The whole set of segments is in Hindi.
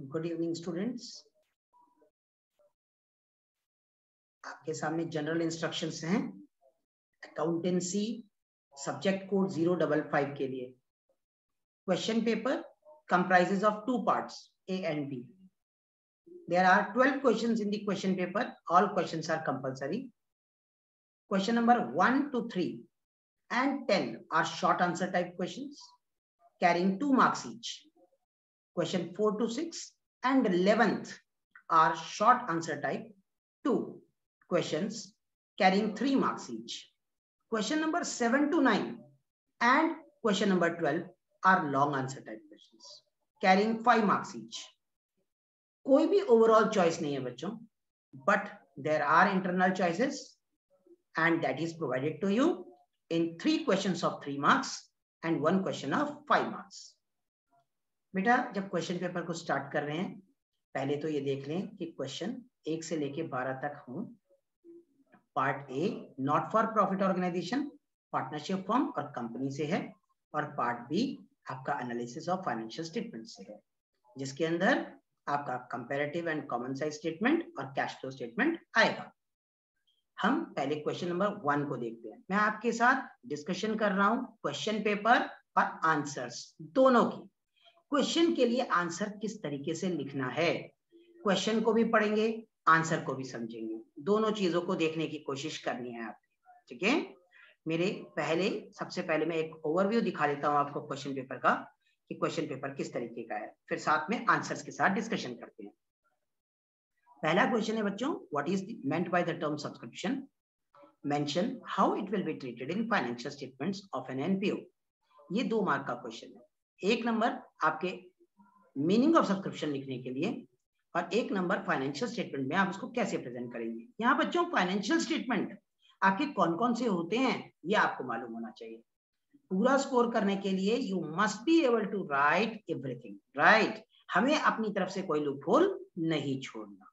Good evening students. आपके सामने जनरल इंस्ट्रक्शंस हैं अकाउंटेंसी सब्जेक्ट कोड 055 के लिए। Question paper comprises of two parts, A and B. There are 12 questions in the question paper. All questions are compulsory. Question number 1 to 3 and 10 are short answer type questions carrying 2 marks each. Question 4 to 6 and 11th are short answer type 2 questions carrying 3 marks each. Question number 7 to 9 and question number 12 are long answer type questions carrying 5 marks each. कोई भी overall choice नहीं है बच्चों, but there are internal choices and that is provided to you in 3 questions of 3 marks and 1 question of 5 marks. बेटा जब क्वेश्चन पेपर को स्टार्ट कर रहे हैं पहले तो ये देख लें कि क्वेश्चन 1 से लेके 12 तक हों। Part A not for profit organisation, partnership firm और कंपनी से है, और पार्ट बी आपका एनालिसिस ऑफ फाइनेंशियल स्टेटमेंट से है, जिसके अंदर आपका comparative and common size statement और कैश फ्लो स्टेटमेंट आएगा। हम पहले क्वेश्चन नंबर 1 को देखते हैं। मैं आपके साथ डिस्कशन कर रहा हूं क्वेश्चन पेपर और आंसर्स दोनों की। क्वेश्चन के लिए आंसर किस तरीके से लिखना है, क्वेश्चन को भी पढ़ेंगे, आंसर को भी समझेंगे, दोनों चीजों को देखने की कोशिश करनी है आपको, ठीक है। सबसे पहले मैं एक ओवरव्यू दिखा देता हूं आपको क्वेश्चन पेपर का कि क्वेश्चन पेपर किस तरीके का है, फिर साथ में आंसर्स के साथ डिस्कशन करते हैं। पहला क्वेश्चन है बच्चों, what is meant by the term subscription, mention how it will be treated in financial statements of an NPO. ये 2 मार्क का क्वेश्चन है। 1 नंबर आपके मीनिंग ऑफ सब्सक्रिप्शन लिखने के लिए और 1 नंबर फाइनेंशियल स्टेटमेंट में आप उसको कैसे प्रेजेंट करेंगे। यहाँ बच्चों फाइनेंशियल स्टेटमेंट आपके कौन कौन से होते हैं ये आपको मालूम होना चाहिए। पूरा स्कोर करने के लिए you must be able to write everything, right. हमें अपनी तरफ से कोई लूपहोल नहीं छोड़ना।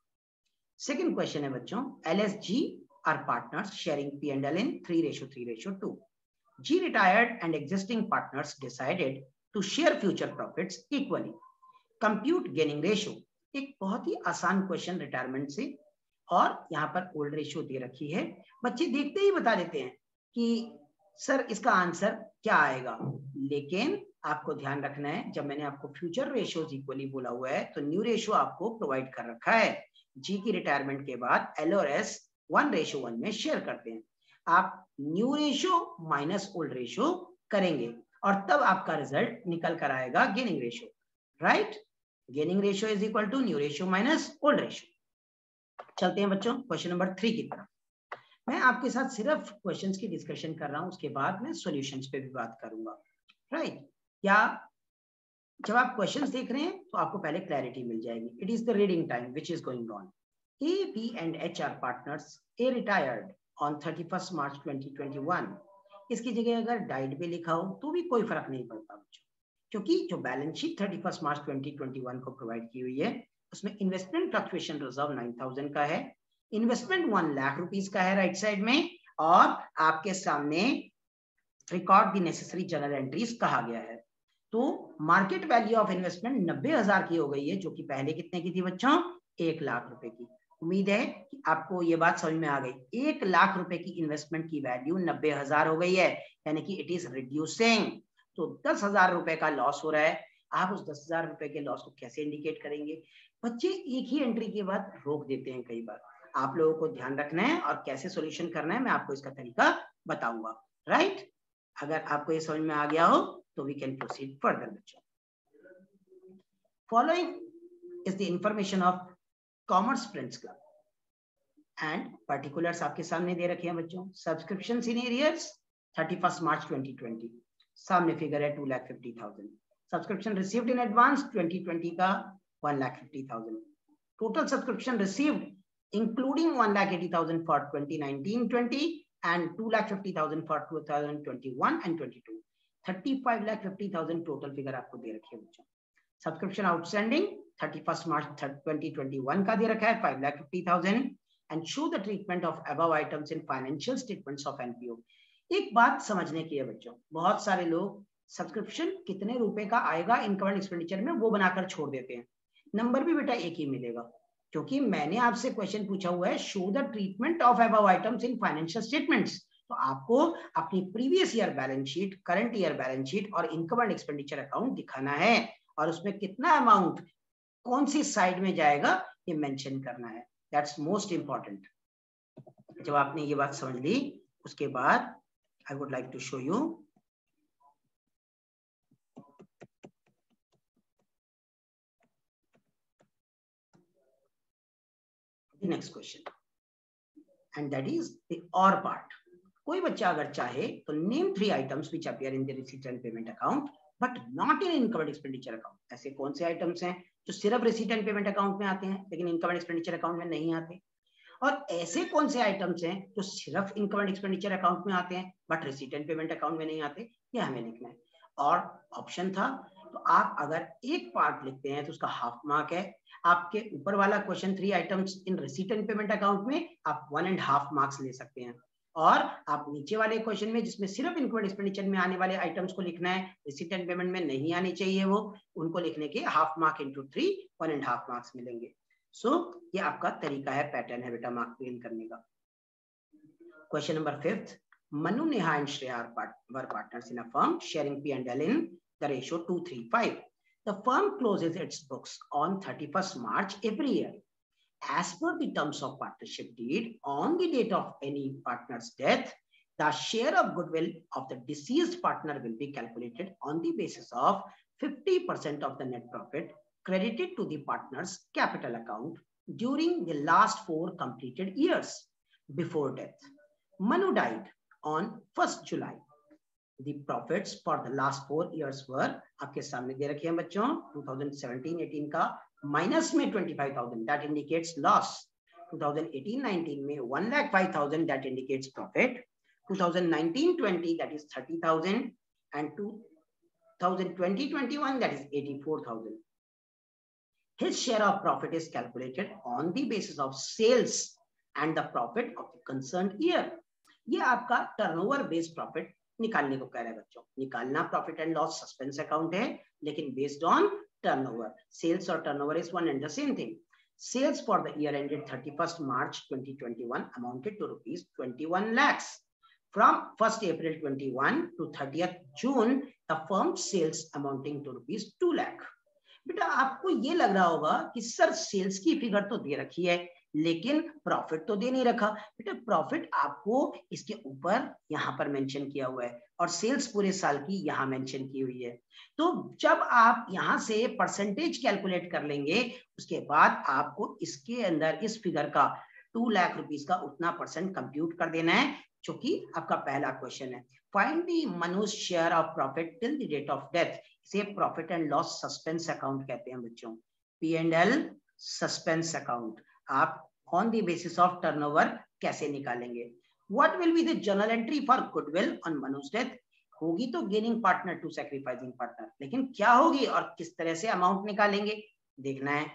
सेकंड क्वेश्चन है बच्चों, LSG are partners sharing P&L in 3:3:2. G retired and existing partners decided to share future profits equally. Compute gaining ratio. एक बहुत ही आसान क्वेश्चन रिटायरमेंट से, और यहाँ पर ओल्ड रेशियो दे रखी है। बच्चे देखते ही बता देते हैं कि सर इसका आंसर क्या आएगा, लेकिन आपको ध्यान रखना है जब मैंने आपको फ्यूचर रेशियोज इक्वली बोला हुआ है तो न्यू रेशियो आपको प्रोवाइड कर रखा है। जी की रिटायरमेंट के बाद L और S 1:1 में शेयर करते हैं। आप new ratio minus old ratio करेंगे और तब आपका रिजल्ट निकल कर आएगा gaining ratio, right. Gaining ratio is equal to new ratio minus old ratio. चलते हैं बच्चों क्वेश्चन नंबर 3 की तरफ। मैं आपके साथ सिर्फ क्वेश्चंस की डिस्कशन कर रहा हूं, उसके बाद मैं सॉल्यूशंस पे भी बात करूंगा, राइट। या जब आप क्वेश्चंस देख रहे हैं तो आपको पहले क्लैरिटी मिल जाएगी। It is the reading time which is going on. A, B and H are partners. A retired on 31st March 2021. इसकी जगह अगर डाइड पे लिखा हो तो भी कोई फर्क नहीं पड़ता बच्चों, क्योंकि जो बैलेंस शीट 31 मार्च 2021 को प्रोवाइड की हुई है उसमें इन्वेस्टमेंट फ्लक्चुएशन रिजर्व 9000 का है, इन्वेस्टमेंट 1 लाख रुपीस का है राइट साइड में, और आपके सामने record the necessary journal entries कहा गया है। तो मार्केट वैल्यू ऑफ इन्वेस्टमेंट 90,000 की हो गई है, जो कि पहले कितने की थी बच्चों, 1 लाख रुपए की। उम्मीद है कि आपको ये बात समझ में आ गई। 1 लाख रुपए की इन्वेस्टमेंट की वैल्यू 90,000 हो गई है, यानी कि इट इज रिड्यूसिंग। तो 10,000 रुपए का लॉस हो रहा है। आप उस 10,000 रुपए के लॉस को कैसे इंडिकेट करेंगे। बच्चे एक ही एंट्री के बाद रोक देते हैं कई बार। आप लोगों को ध्यान रखना है और कैसे सॉल्यूशन करना है मैं आपको इसका तरीका बताऊंगा, राइट। अगर आपको ये समझ में आ गया हो तो वी कैन प्रोसीड फर्दर बच्चों। Following is the information of commerce friends club and particulars आपके सामने दे रखे हैं बच्चों। सब्सक्रिप्शन इन एरियर्स 31 मार्च 2020, सामने फिगर है 2,50,000। सब्सक्रिप्शन रिसीव्ड इन एडवांस 2020 का 1,50,000। Total subscription received including 1,80,000 for 2019-20 and 2,50,000 for 2021 and 22। 35,50,000 total figure आपको दे रखी है बच्चों। सब्सक्रिप्शन आउटस्टैंडिंग 31 मार्च 2021 का दे रखा है 5,50,000 and show the treatment of above items in financial statements of NPO. एक बात समझने की है बच्चों, बहुत सारे लोग सब्सक्रिप्शन कितने रुपए का आएगा इनकम एंड एक्सपेंडिचर में वो बनाकर छोड़ देते हैं। नंबर भी बेटा एक ही मिलेगा, क्योंकि मैंने आपसे क्वेश्चन पूछा हुआ है show the treatment of above items in financial statements. तो आपको अपनी previous year balance sheet, current year balance sheet और इनकम एंड एक्सपेंडिचर अकाउंट दिखाना है, और उसमें कितना अमाउंट कौन सी साइड में जाएगा ये मेंशन करना है। That's most important. जब आपने ये बात समझ ली, उसके बाद I would like to show you the next question, and that is the or part. कोई बच्चा अगर चाहे तो name 3 items which appear in the receipt and payment account but not in income and expenditure account. ऐसे कौन से आइटम्स हैं जो सिर्फ रिसीट एंड पेमेंट अकाउंट में आते हैं लेकिन इनकम एंड एक्सपेंडिचर अकाउंट में नहीं आते, और ऐसे कौन से आइटम्स हैं जो सिर्फ इनकम एंड एक्सपेंडिचर अकाउंट में आते हैं but receipt and payment account में नहीं आते, ये हमें लिखना है। और ऑप्शन था, तो आप अगर एक पार्ट लिखते हैं तो उसका हाफ मार्क है। आपके ऊपर वाला question 3 items in receipt and payment account में आप 1.5 मार्क्स ले सकते हैं, और आप नीचे वाले क्वेश्चन में जिसमें सिर्फ इनकम एंड एक्सपेंडिचर में आने वाले आइटम्स को लिखना है, रिसीट एंड पेमेंट में नहीं आनी चाहिए वो, उनको लिखने के हाफ मार्क इंटू 3 1.5 मार्क्स मिलेंगे। सो ये आपका तरीका है, पैटर्न है बेटा मार्क गेन करने का। Question number 5, Manu, Neha and Shreya were partners in a firm sharing P&L in the ratio 2:3:5. The firm closes its books on 31st March every year. As per the terms of partnership deed, on the date of any partner's death, the share of goodwill of the deceased partner will be calculated on the basis of 50% of the net profit credited to the partner's capital account during the last 4 completed years before death. Manu died on 1st July. The profits for the last 4 years were, आपके सामने दे रखे हैं बच्चों, 2017-18 का माइनस में 25,000, that indicates loss. 2018-19 में 1,05,000, that indicates profit. 2019-20 that is 30,000, and 2020-21 that is 84,000. His share of profit is calculated on the basis of sales and the profit of the concerned year. ये आपका टर्नओवर बेस्ड प्रॉफिट निकालने को कह रहा है बच्चों। निकालना profit and loss suspense account है, लेकिन बेस्ड ऑन टर्नओवर। सेल्स और turnover is one and the same thing. Sales for the year ended 31st March 2021 amounted to rupees 21 lakhs. From 1st April 21 to 30th June, the firm's sales amounting to rupees 2 lakh. बेटा आपको ये लग रहा होगा कि सर सेल्स की फिगर तो दे रखी है लेकिन प्रॉफिट तो दे नहीं रखा। बेटा प्रॉफिट आपको इसके ऊपर यहाँ पर मेंशन किया हुआ है और सेल्स पूरे साल की यहाँ मेंशन की हुई है। तो जब आप यहाँ से परसेंटेज कैलकुलेट कर लेंगे, उसके बाद आपको इसके अंदर इस फिगर का 2 लाख रुपीस का उतना परसेंट कंप्यूट कर देना है, जो कि आपका पहला क्वेश्चन है। Find the Manuj share of profit till the date of death. इसे profit and loss suspense account कहते हैं बच्चों, P&L सस्पेंस अकाउंट। आप on the basis of turnover कैसे निकालेंगे? What will be the journal entry for goodwill on Manuj death? होगी तो gaining partner to sacrificing partner, लेकिन क्या होगी और किस तरह से अमाउंट निकालेंगे देखना है।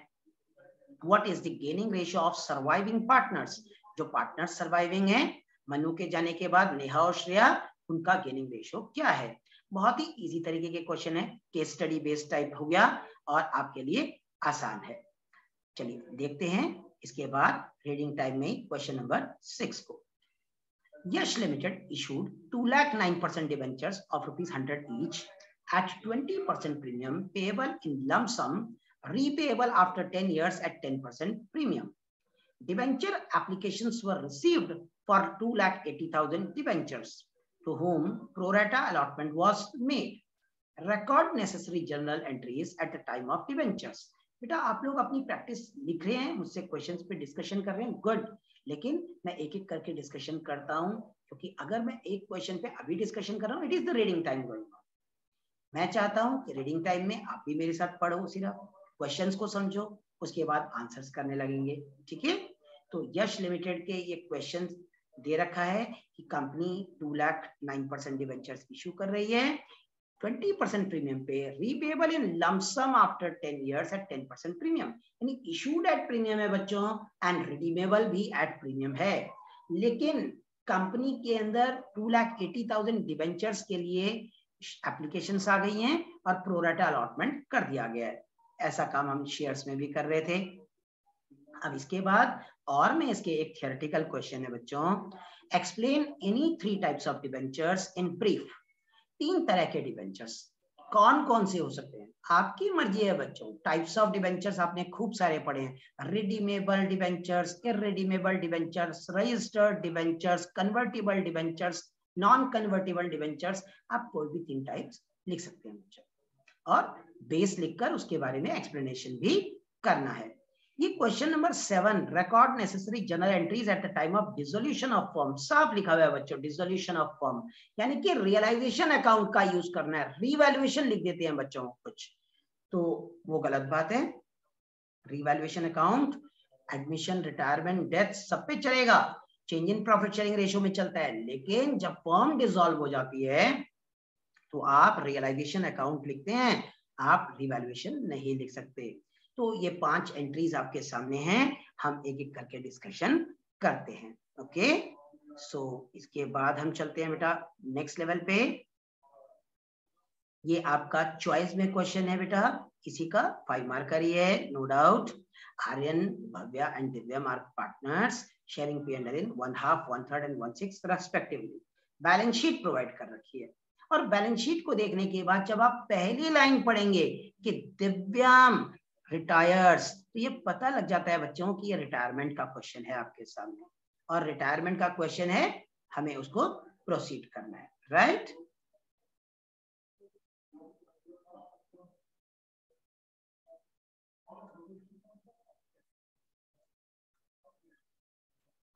What is the gaining ratio of surviving partners? जो पार्टनर सर्वाइविंग है मनु के जाने के बाद, नेहा और श्रेया, उनका गेनिंग रेशियो क्या है? बहुत ही इजी तरीके के क्वेश्चन है, केस स्टडी बेस्ड टाइप हो गया और आपके लिए आसान है। चलिए देखते हैं इसके बाद रीडिंग टाइम में क्वेश्चन नंबर 6 को। यश limited issued 2,09% debentures of ₹100 each at 20% premium payable in lump sum, repayable after 10 years at 10% premium. Debenture applications were received for 2,80,000 debentures to whom pro rata allotment was made. Record necessary journal entries at the time of debentures. बेटा आप लोग अपनी प्रैक्टिस लिख रहे हैं, मुझसे क्वेश्चंस पे डिस्कशन कर रहे हैं, गुड, लेकिन मैं एक एक करके डिस्कशन करता हूं, क्योंकि अगर मैं एक क्वेश्चन पे अभी डिस्कशन कर रहा हूं, it is the reading time going on. मैं चाहता हूं कि रीडिंग टाइम में आप भी मेरे साथ पढ़ो, सिर्फ क्वेश्चंस को समझो, उसके बाद आंसर्स करने लगेंगे, ठीक है? तो यश लिमिटेड के ये क्वेश्चन दे रखा है कि कंपनी 2,09% डिबेंचर्स इशू कर रही है, 20% प्रीमियम पे, repayable in lump sum after 10 years at 10% premium, यानी इशूड एट प्रीमियम है बच्चों एंड रिडीमेबल भी एट प्रीमियम है। लेकिन कंपनी के अंदर 2,80,000 डिबेंचर्स के लिए एप्लीकेशंस आ गई हैं और प्रोराटा अलॉटमेंट कर दिया गया है। ऐसा काम हम शेयर्स में भी कर रहे थे। अब इसके बाद और में इसके एक थियोरेटिकल क्वेश्चन है बच्चों, explain any 3 types of debentures in brief. 3 तरह के डिबेंचर्स कौन कौन से हो सकते हैं, आपकी मर्जी है बच्चों। टाइप्स ऑफ डिबेंचर्स आपने खूब सारे पढ़े हैं, redeemable debentures, irredeemable debentures, registered debentures, convertible debentures, non convertible debentures. आप कोई भी 3 टाइप्स लिख सकते हैं बच्चों, और बेस लिखकर उसके बारे में एक्सप्लेनेशन भी करना है। ये question number 7, record necessary journal entries at the time of dissolution of firm. साफ लिखा हुआ है बच्चों, डिसोल्यूशन ऑफ फर्म यानी कि रियलाइजेशन अकाउंट का यूज करना है। रिवैल्यूएशन लिख देते हैं बच्चों कुछ, तो वो गलत बात है। Revaluation account admission, retirement, death सब पे चलेगा, change in profit sharing ratio में चलता है। लेकिन जब फर्म डिसॉल्व हो जाती है तो आप रियलाइजेशन अकाउंट लिखते हैं, आप रिवैल्यूएशन नहीं लिख सकते। तो ये 5 एंट्रीज आपके सामने हैं, हम एक एक करके डिस्कशन करते हैं। ओके, सो इसके बाद हम चलते हैं बेटा नेक्स्ट लेवल पे। ये आपका चॉइस में क्वेश्चन है बेटा, किसी का 5 मार्कर ही है, no doubt. Aryan, Bhavya and Divya मार्क partners sharing P&L in 1/2, 1/3 and 1/6 respectively. Balance sheet provide कर रखी है, और बैलेंस शीट को देखने के बाद जब आप पहली लाइन पढ़ेंगे कि दिव्याम रिटायर्स, तो ये पता लग जाता है बच्चों कि ये रिटायरमेंट का क्वेश्चन है आपके सामने, और रिटायरमेंट का क्वेश्चन है, हमें उसको प्रोसीड करना है, राइट।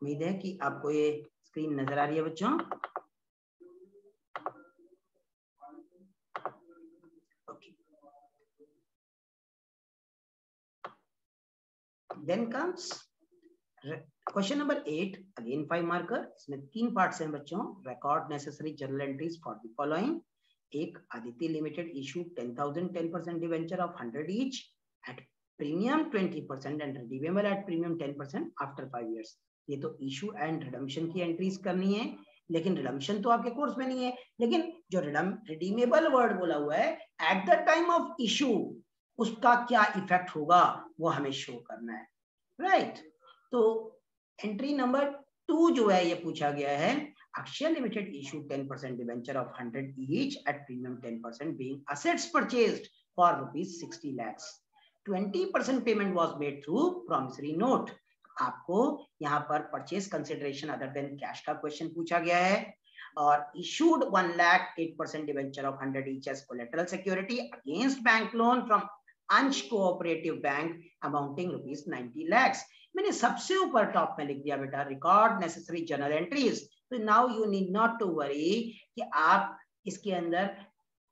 उम्मीद है कि आपको ये स्क्रीन नजर आ रही है बच्चों। Then comes question number 8, again 5 marker। इसमें 3 पार्ट्स हैं बच्चों। Record necessary journal entries for the following. एक, Aditya limited issue 10,000 10% debenture of 100 each at premium 20% and redeemable at premium 10% after 5 years। ये तो इशू एंड रिडम्पशन की एंट्रीज करनी है, लेकिन रिडम्पशन तो आपके कोर्स में नहीं है। लेकिन जो रिडीमेबल वर्ड बोला हुआ है, at the time of issue, उसका क्या इफेक्ट होगा वो हमें शो करना है, राइट। तो एंट्री नंबर 2 जो है ये पूछा गया है, Akshay limited issue 10% debenture of 100 each at premium 10% being assets purchased for rupees 60 lakhs। 20% payment was made through promissory note. आपको यहाँ पर purchase consideration other than cash का क्वेश्चन पूछा गया है, और issued 1 lakh 8% debenture of 100 each as collateral security against bank loan from अंश cooperative bank amounting rupees 90 lakhs। मैंने सबसे ऊपर टॉप में लिख दिया बेटा रिकॉर्ड नेसेसरी जनरल एंट्रीज। तो now you need not to worry कि आप इसके अंदर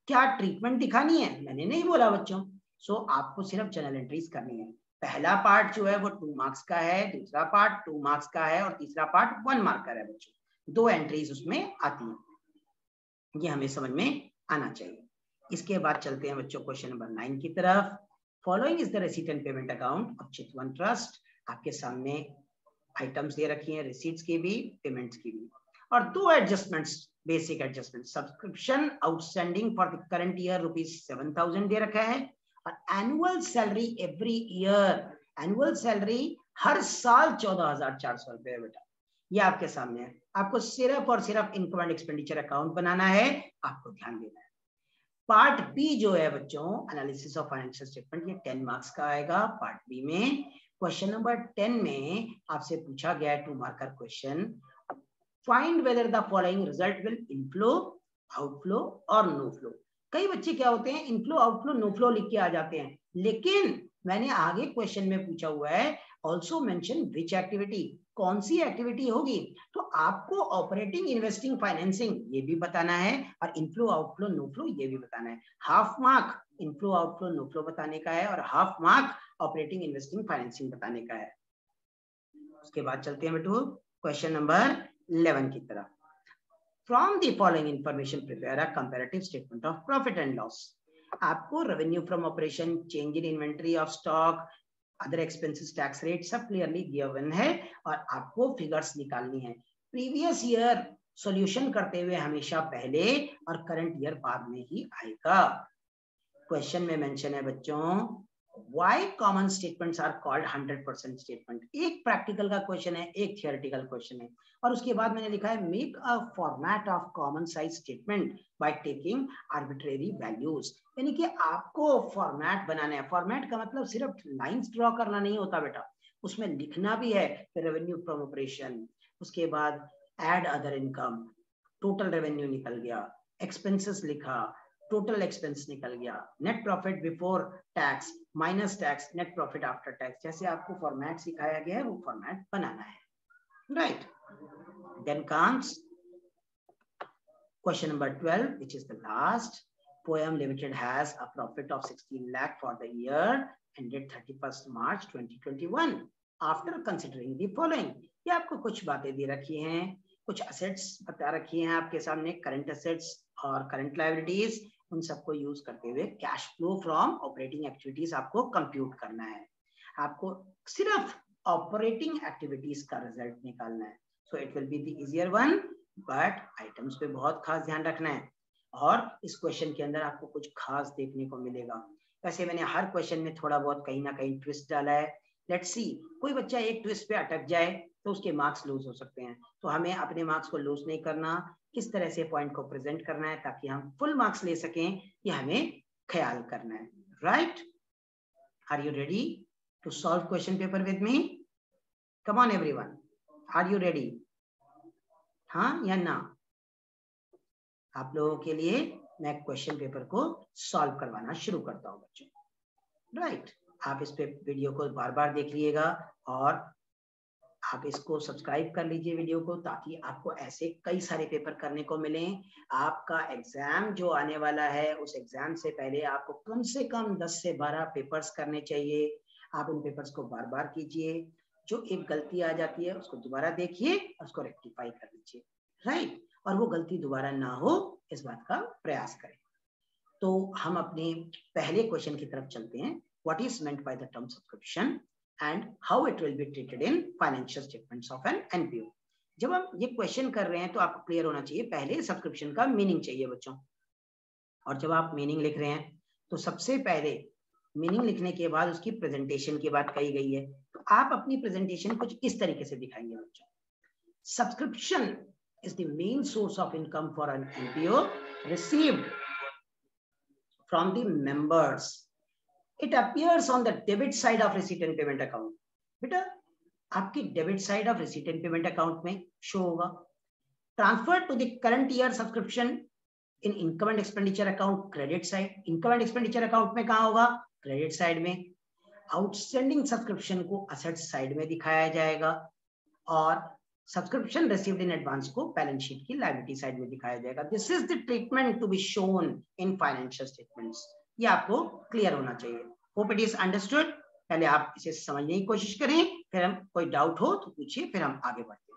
क्या ट्रीटमेंट दिखानी है, मैंने नहीं बोला बच्चों। सो आपको सिर्फ जनरल एंट्रीज करनी है। पहला पार्ट जो है वो 2 मार्क्स का है, दूसरा पार्ट 2 मार्क्स का है, और तीसरा पार्ट 1 मार्कर है बच्चों। 2 एंट्रीज उसमें आती है, ये हमें समझ में आना चाहिए। इसके बाद चलते हैं बच्चों क्वेश्चन नंबर 9 की तरफ। Following is the receipt and payment account of Chitwan trust. आपके सामने आइटम्स दे रखी हैं, रिसीट्स की भी, पेमेंट्स की भी, और 2 adjustments, basic adjustment. Subscription outstanding for the current year rupees 7,000 दे रखा है, और annual salary every year, annual salary हर साल 14,400 रुपए बेटा, ये आपके सामने है। आपको सिर्फ और सिर्फ इनकम एंड एक्सपेंडिचर अकाउंट बनाना है, आपको ध्यान देना है। पार्ट बी जो है बच्चों, एनालिसिस ऑफ फाइनेंशियल स्टेटमेंट, ये 10 मार्क्स का आएगा पार्ट बी में। क्वेश्चन नंबर 10 में आपसे पूछा गया है 2 marker question, find whether the following result will inflow, outflow और नो फ्लो। कई बच्चे क्या होते हैं, इनफ्लो आउटफ्लो नो फ्लो लिख के आ जाते हैं, लेकिन मैंने आगे क्वेश्चन में पूछा हुआ है ऑल्सो मेंशन विच एक्टिविटी, कौन सी एक्टिविटी होगी। तो आपको ऑपरेटिंग, इन्वेस्टिंग, फाइनेंसिंग ये भी बताना है, और इनफ्लो आउटफ्लो नो फ्लो ये भी बताना है। Half mark inflow outflow no flow बताने का है, और half mark operating, investing, financing बताने का है। उसके बाद चलते हैं बेटू क्वेश्चन नंबर 11 की तरफ। From the following information prepare a comparative statement of profit and loss. आपको revenue from operation, change in inventory of stock, other expenses, tax rate सब क्लियरली गिवन है, और आपको फिगर्स निकालनी है। प्रीवियस ईयर सॉल्यूशन करते हुए हमेशा पहले और करंट ईयर बाद में ही आएगा। क्वेश्चन में मेंशन है बच्चों Why common statements are called 100% statement? एक प्रैक्टिकल का क्वेश्चन है, एक थियोरेटिकल क्वेश्चन है, और उसके बाद मैंने लिखा है make a format of common size statement by taking arbitrary values. यानी कि आपको फॉर्मेट बनाना है। फॉर्मेट का मतलब सिर्फ लाइंस ड्रॉ करना नहीं होता बेटा, उसमें लिखना भी है। रेवेन्यू फ्रॉम ऑपरेशन, उसके बाद add other income, total revenue निकल गया, एक्सपेंसेस लिखा, टोटल एक्सपेंस निकल गया, net profit before tax minus tax, net profit after tax. जैसे आपको फॉर्मेट सिखाया गया है वो फॉर्मेट बनाना है, right. Then comes question number 12, which is the last. Poem Limited has a profit of 16 lakh for the year ended 31st March 2021 after considering the following. ये आपको कुछ बातें दे रखी हैं, कुछ असेट्स बता रखी हैं आपके सामने, करंट असेट्स और करंट लायबिलिटीज, उन सबको यूज करते हुए cash flow from operating activities आपको कंप्यूट करना है। आपको सिर्फ ऑपरेटिंग एक्टिविटीज का रिजल्ट निकालना है। So it will be the easier one, but items पे बहुत खास ध्यान रखना है। और इस क्वेश्चन के अंदर आपको कुछ खास देखने को मिलेगा। वैसे मैंने हर क्वेश्चन में थोड़ा बहुत कहीं ना कहीं ट्विस्ट डाला है। लेट्स सी, कोई बच्चा एक ट्विस्ट पे अटक जाए तो उसके मार्क्स लूज हो सकते हैं, तो हमें अपने मार्क्स को लूज नहीं करना, किस तरह से पॉइंट को प्रेजेंट करना है ताकि हम फुल मार्क्स ले सकें, ये हमें ख्याल करना है, right. Are you ready to solve question paper with me? Come on everyone, are you ready? हाँ या ना? आप लोगों के लिए मैं क्वेश्चन पेपर को सॉल्व करवाना शुरू करता हूं बच्चों, राइट। आप इस पे वीडियो को बार बार देख लीजिएगा और आप इसको सब्सक्राइब कर लीजिए वीडियो को, ताकि आपको ऐसे कई सारे पेपर करने को मिले। आपका एग्जाम जो आने वाला है उस एग्जाम से पहले आपको कम से कम 10 से 12 पेपर्स करने चाहिए। आप उन पेपर्स को बार बार कीजिए, जो एक गलती आ जाती है उसको दोबारा देखिए और उसको रेक्टिफाई कर लीजिए, राइट। और वो गलती दोबारा ना हो इस बात का प्रयास करें। तो हम अपने पहले क्वेश्चन की तरफ चलते हैं। What is meant by the term subscription and how it will be treated in financial statements of an NPO. जब हम ये क्वेश्चन कर रहे हैं तो आपको क्लियर होना चाहिए, पहले सब्सक्रिप्शन का मीनिंग चाहिए बच्चों। और जब आप मीनिंग लिख रहे हैं तो सबसे पहले मीनिंग लिखने के बाद उसकी प्रेजेंटेशन की बात कही गई है, तो आप अपनी प्रेजेंटेशन कुछ इस तरीके से दिखाएंगे बच्चों। Subscription is the main source of income for an NPO received from the members. It appears on the debit side of receipt and payment account. बेटा आपकी debit side of receipt and payment account में शो होगा। Transfer to the current year subscription in income and expenditure account credit side. Income and expenditure account में कहां होगा? क्रेडिट साइड में। आउटस्टैंडिंग सब्सक्रिप्शन को असेट साइड में दिखाया जाएगा और सब्सक्रिप्शन रिसीव्ड इन एडवांस को बैलेंस शीट की लायबिलिटी साइड में दिखाया जाएगा। This is the treatment to be shown in financial statements. ये आपको क्लियर होना चाहिए। Hope it is understood. पहले आप इसे समझने की कोशिश करें, फिर हम कोई डाउट हो तो पूछिए, फिर हम आगे बढ़ते हैं।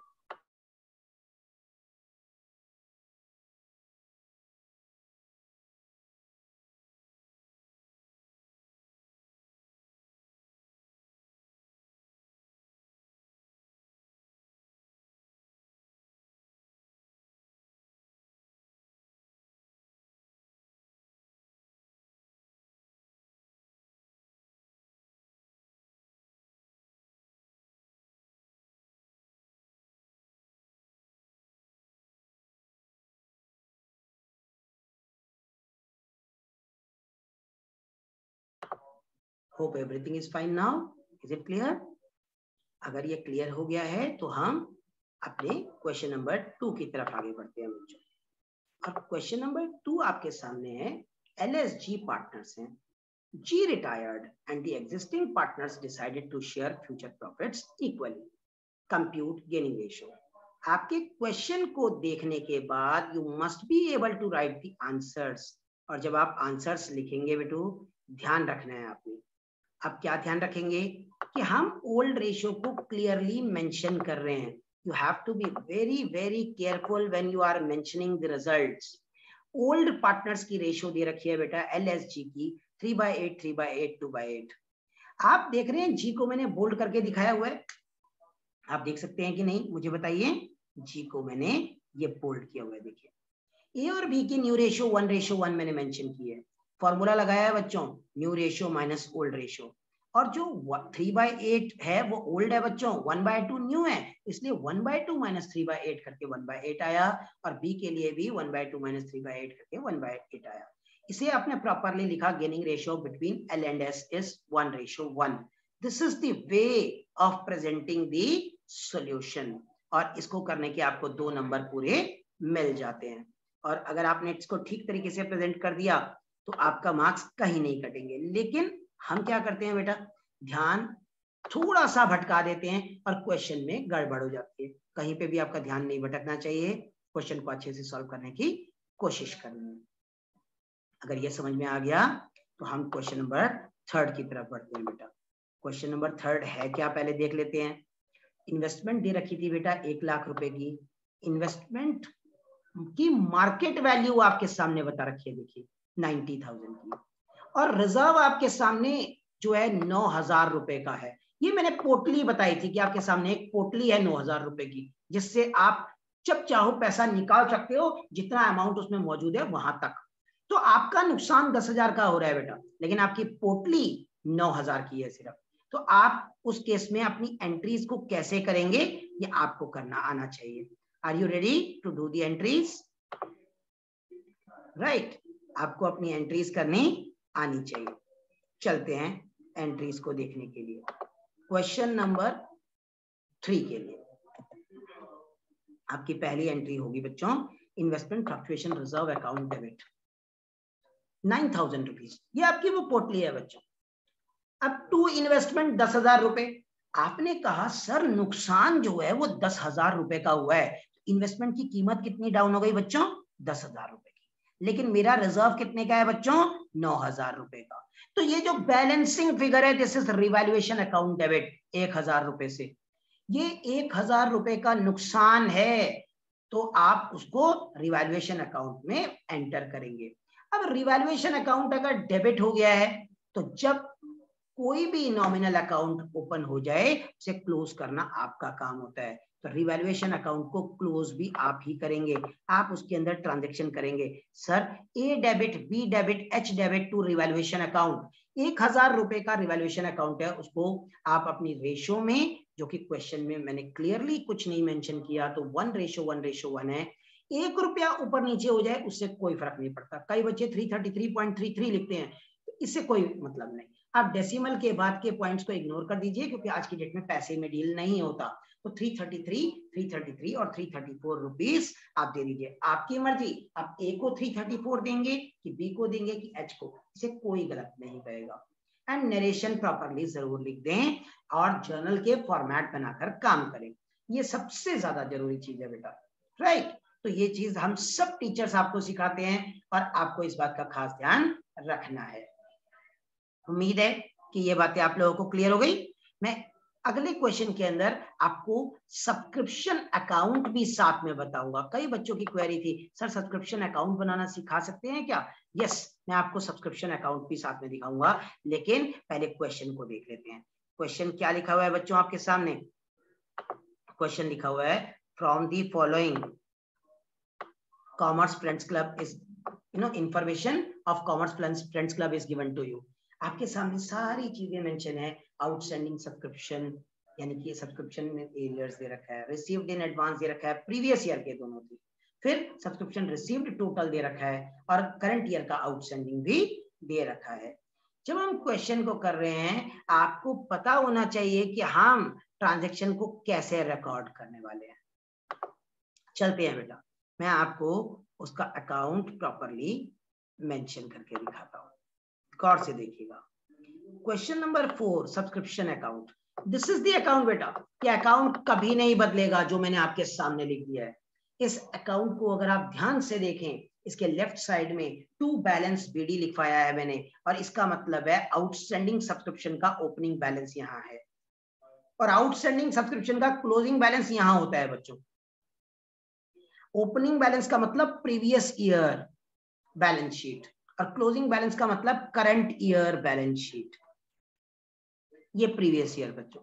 Hope everything is fine now. Is it clear? अगर ये क्लियर हो गया है तो हम अपने क्वेश्चन नंबर 2 की तरफ आगे बढ़ते हैं बच्चों। और क्वेश्चन नंबर 2 आपके सामने है। LSG पार्टनर्स हैं, G retired and the existing partners decided to share future profits equally. Compute gaining ratio. आपके क्वेश्चन को देखने के बाद you must be able to write the answers. और जब आप आंसर्स लिखेंगे बेटू, ध्यान रखना है आपने। अब क्या ध्यान रखेंगे कि हम ओल्ड रेशियो को क्लियरली मेंशन कर रहे हैं। You have to be very very careful when you are mentioning the results. Old partners की रेशियो दे रखी है बेटा LSG की 3/8, 3/8, 2/8। आप देख रहे हैं जी को मैंने बोल्ड करके दिखाया हुआ है, आप देख सकते हैं कि नहीं? मुझे बताइए। जी को मैंने ये बोल्ड किया हुआ है, देखिए। ए और बी की न्यू रेशियो 1:1 मैंने मेंशन की है। फॉर्मूला लगाया है बच्चों, new ratio minus old ratio, और जो 3/8 है वो ओल्ड है बच्चों, 1/2 न्यू है, इसलिए 1/2 माइनस 3/8 करके 1/8 आया, और बी के लिए भी 1/2 माइनस 3/8 करके 1/8 आया। इसे आपने प्रॉपरली लिखा, gaining ratio between L and S is 1:1। This is the way of presenting the solution, और इसको करने के आपको 2 नंबर पूरे मिल जाते हैं। और अगर आपने इसको ठीक तरीके से प्रेजेंट कर दिया तो आपका मार्क्स कहीं नहीं कटेंगे। लेकिन हम क्या करते हैं बेटा, ध्यान थोड़ा सा भटका देते हैं और क्वेश्चन में गड़बड़ हो जाती है। कहीं पे भी आपका ध्यान नहीं भटकना चाहिए, क्वेश्चन को अच्छे से सॉल्व करने की कोशिश करनी है। अगर ये समझ में आ गया तो हम क्वेश्चन नंबर 3 की तरफ बढ़ते हैं बेटा। क्वेश्चन नंबर 3 है क्या, पहले देख लेते हैं। इन्वेस्टमेंट दे रखी थी बेटा 1 लाख रुपए की, इन्वेस्टमेंट की मार्केट वैल्यू आपके सामने बता रखी है, देखिए 90,000 की, और रिजर्व आपके सामने जो है 9,000 रुपए का है। ये मैंने पोटली बताई थी कि आपके सामने एक पोटली है 9,000 रुपए की, जिससे आप जब चाहो पैसा निकाल सकते हो, जितना अमाउंट उसमें मौजूद है वहां तक। तो आपका नुकसान 10,000 का हो रहा है बेटा, लेकिन आपकी पोटली 9,000 की है सिर्फ। तो आप उस केस में अपनी एंट्रीज को कैसे करेंगे, ये आपको करना आना चाहिए। Are you ready to do the entries? Right, आपको अपनी एंट्रीज करनी आनी चाहिए। चलते हैं एंट्रीज को देखने के लिए। क्वेश्चन नंबर 3 के लिए आपकी पहली एंट्री होगी बच्चों, investment fluctuation reserve account debit 9,000 rupees. ये आपकी वो पोटली है बच्चों। अब टू इन्वेस्टमेंट 10,000 रुपए। आपने कहा सर नुकसान जो है वो 10,000 रुपए का हुआ है, इन्वेस्टमेंट की कीमत कितनी डाउन हो गई बच्चों? 10,000 रुपए की। लेकिन मेरा रिजर्व कितने का है बच्चों? 9,000 रुपए का। तो ये जो बैलेंसिंग फिगर है, this is revaluation account debit 1,000 रुपए से। ये 1,000 रुपए का नुकसान है, तो आप उसको रिवैल्यूएशन अकाउंट में एंटर करेंगे। अब रिवैल्यूएशन अकाउंट अगर डेबिट हो गया है, तो जब कोई भी नॉमिनल अकाउंट ओपन हो जाए उसे क्लोज करना आपका काम होता है। तो रिवैल्यूएशन अकाउंट को क्लोज भी आप ही करेंगे, आप उसके अंदर ट्रांजैक्शन करेंगे। Sir A debit, B debit, H debit to revaluation account, 1,000 रुपए का रिवैल्यूएशन अकाउंट है, उसको आप अपनी रेशो में, जो कि क्वेश्चन में मैंने क्लियरली कुछ नहीं मेंशन किया, तो 1:1:1 है। 1 रुपया ऊपर नीचे हो जाए उससे कोई फर्क नहीं पड़ता। कई बच्चे 333.33 लिखते हैं, तो इससे कोई मतलब नहीं। आप डेसिमल के बाद के पॉइंट्स को इग्नोर कर दीजिए, क्योंकि आज की डेट में पैसे में डील नहीं होता। तो 333 और 334 रुपीस आप दे दीजिए, आपकी मर्जी। आप ए को 334 देंगे कि बी को देंगे कि एच को, इसे कोई गलत नहीं कहेगा। एंड नरेशन प्रॉपरली जरूर लिख दें और जर्नल के फॉर्मेट बनाकर काम करें, ये सबसे ज्यादा जरूरी चीज है बेटा। राइट, तो ये चीज हम सब टीचर्स आपको सिखाते हैं और आपको इस बात का खास ध्यान रखना है। उम्मीद है कि ये बातें आप लोगों को क्लियर हो गई। मैं अगले क्वेश्चन के अंदर आपको सब्सक्रिप्शन अकाउंट भी साथ में बताऊंगा। कई बच्चों की क्वेरी थी, सर सब्सक्रिप्शन अकाउंट बनाना सिखा सकते हैं क्या? यस, मैं आपको सब्सक्रिप्शन अकाउंट भी साथ में दिखाऊंगा, लेकिन पहले क्वेश्चन को देख लेते हैं। क्वेश्चन क्या लिखा हुआ है बच्चों आपके सामने? क्वेश्चन लिखा हुआ है, from the following commerce friends club is information of commerce friends club is given to you. आपके सामने सारी चीजें मेंशन है। आउटस्टैंडिंग सब्सक्रिप्शन, यानी कि सब्सक्रिप्शन में एरियर्स दे रखा है, रिसीव्ड इन एडवांस दे रखा है, प्रीवियस ईयर के दोनों की, फिर सब्सक्रिप्शन रिसीव्ड टोटल दे रखा है और करंट ईयर का आउटस्टैंडिंग भी दे रखा है। जब हम क्वेश्चन को कर रहे हैं, आपको पता होना चाहिए कि हम ट्रांजैक्शन को कैसे रिकॉर्ड करने वाले हैं। चलते हैं बेटा, मैं आपको उसका अकाउंट प्रॉपरली मेंशन करके दिखाता हूं, गौर से देखिएगा। Question number 4, subscription account. This is the account बेटा। ये अकाउंट कभी नहीं बदलेगा जो मैंने आपके सामने लिख दिया है। इस अकाउंट को अगर आप ध्यान से देखें, इसके लेफ्ट साइड में टू बैलेंस बीडी लिखवाया है मैंने, और इसका मतलब है आउटस्टैंडिंग सब्सक्रिप्शन का ओपनिंग बैलेंस यहाँ है और आउटस्टैंडिंग सब्सक्रिप्शन का क्लोजिंग बैलेंस यहाँ होता है बच्चों। ओपनिंग बैलेंस का मतलब प्रीवियस ईयर बैलेंस शीट और क्लोजिंग बैलेंस का मतलब करंट ईयर बैलेंस शीट। ये प्रीवियस ईयर बच्चों।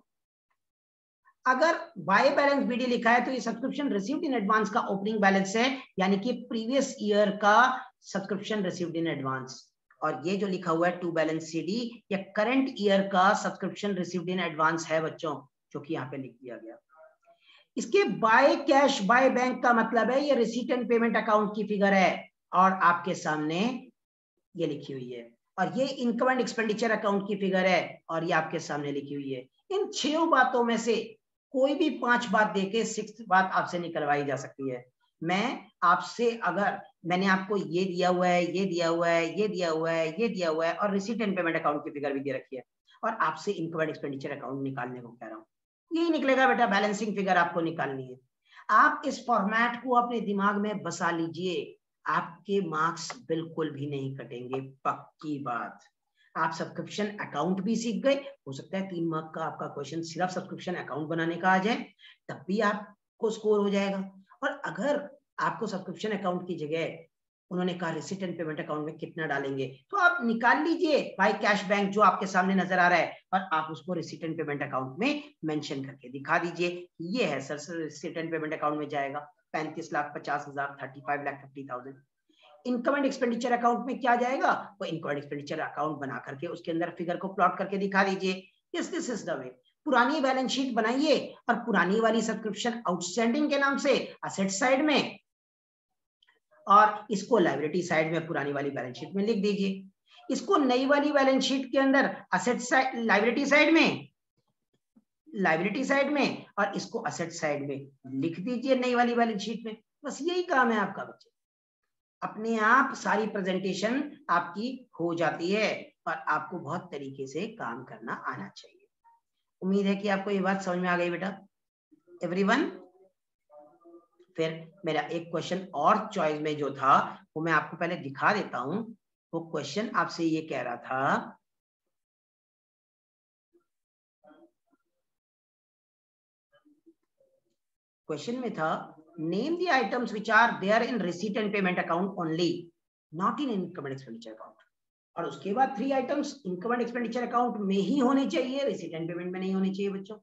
अगर बाय बैलेंस बीडी लिखा है तो ये सब्सक्रिप्शन रिसीव्ड इन एडवांस का ओपनिंग बैलेंस है, यानी कि प्रीवियस ईयर का सब्सक्रिप्शन रिसीव्ड इन एडवांस। और ये जो लिखा हुआ है टू बैलेंस CD, ये करंट ईयर का सब्सक्रिप्शन रिसीव्ड इन एडवांस है बच्चों, जो कि यहाँ पे लिख दिया गया। इसके बाय कैश बाय बैंक का मतलब है ये रिसीट एंड पेमेंट अकाउंट की फिगर है और आपके सामने ये लिखी हुई है, और ये इनकम एंड एक्सपेंडिचर अकाउंट की फिगर है और ये आपके सामने लिखी हुई है। इन 6 बातों में से कोई भी 5 बात देके 6th बात आपसे निकलवाई जा सकती है। मैं आपसे, अगर मैंने आपको ये दिया हुआ है, ये दिया हुआ है, ये दिया हुआ है, ये दिया हुआ है, और रिसीट एंड पेमेंट अकाउंट की फिगर भी दे रखी है, और आपसे इनकम एंड एक्सपेंडिचर अकाउंट निकालने को कह रहा हूँ, यही निकलेगा बेटा, बैलेंसिंग फिगर आपको निकालनी है। आप इस फॉर्मेट को अपने दिमाग में बसा लीजिए, आपके मार्क्स बिल्कुल भी नहीं कटेंगे, पक्की बात। आप सब्सक्रिप्शन अकाउंट भी सीख गए, हो सकता है 3 मार्क का आपका क्वेश्चन सिर्फ सब्सक्रिप्शन अकाउंट बनाने का आ जाए, तब भी आपको स्कोर हो जाएगा। और अगर आपको सब्सक्रिप्शन अकाउंट की जगह उन्होंने कहा रिसीट एंड पेमेंट अकाउंट में कितना डालेंगे, तो आप निकाल लीजिए बाय कैश बैंक जो आपके सामने नजर आ रहा है, और आप उसको रिसीट एंड पेमेंट अकाउंट में मेंशन करके दिखा दीजिए, ये है sir receipt and payment account में जाएगा 35,50,000, 35,50,000। इनकम एंड एक्सपेंडिचर अकाउंट में क्या जाएगा, वो इनकम एंड एक्सपेंडिचर अकाउंट बना करके उसके अंदर फिगर को प्लॉट करके दिखा दीजिए। This is the way. पुरानी बैलेंस शीट बनाइए और पुरानी वाली सब्सक्रिप्शन आउटस्टैंडिंग के नाम से असेट साइड में, और इसको लायबिलिटी साइड में पुरानी वाली बैलेंस शीट में लिख दीजिए। इसको नई वाली बैलेंस शीट के अंदर असेट साइड, लायबिलिटी साइड में, और इसको असेट साइड में लिख दीजिए नई वाली बैलेंस शीट में। बस यही काम है आपका बच्चे, अपने आप सारी प्रेजेंटेशन आपकी हो जाती है और आपको बहुत तरीके से काम करना आना चाहिए। उम्मीद है कि आपको ये बात समझ में आ गई बेटा एवरीवन। फिर मेरा एक क्वेश्चन और चॉइस में जो था वो मैं आपको पहले दिखा देता हूं। वो क्वेश्चन आपसे ये कह रहा था, क्वेश्चन में था name the items which are there in receipt and payment account only, not in income and expenditure account. और उसके बाद 3 items income and expenditure account में ही होने चाहिए, रिसीट एंड पेमेंट में नहीं होने चाहिए बच्चों।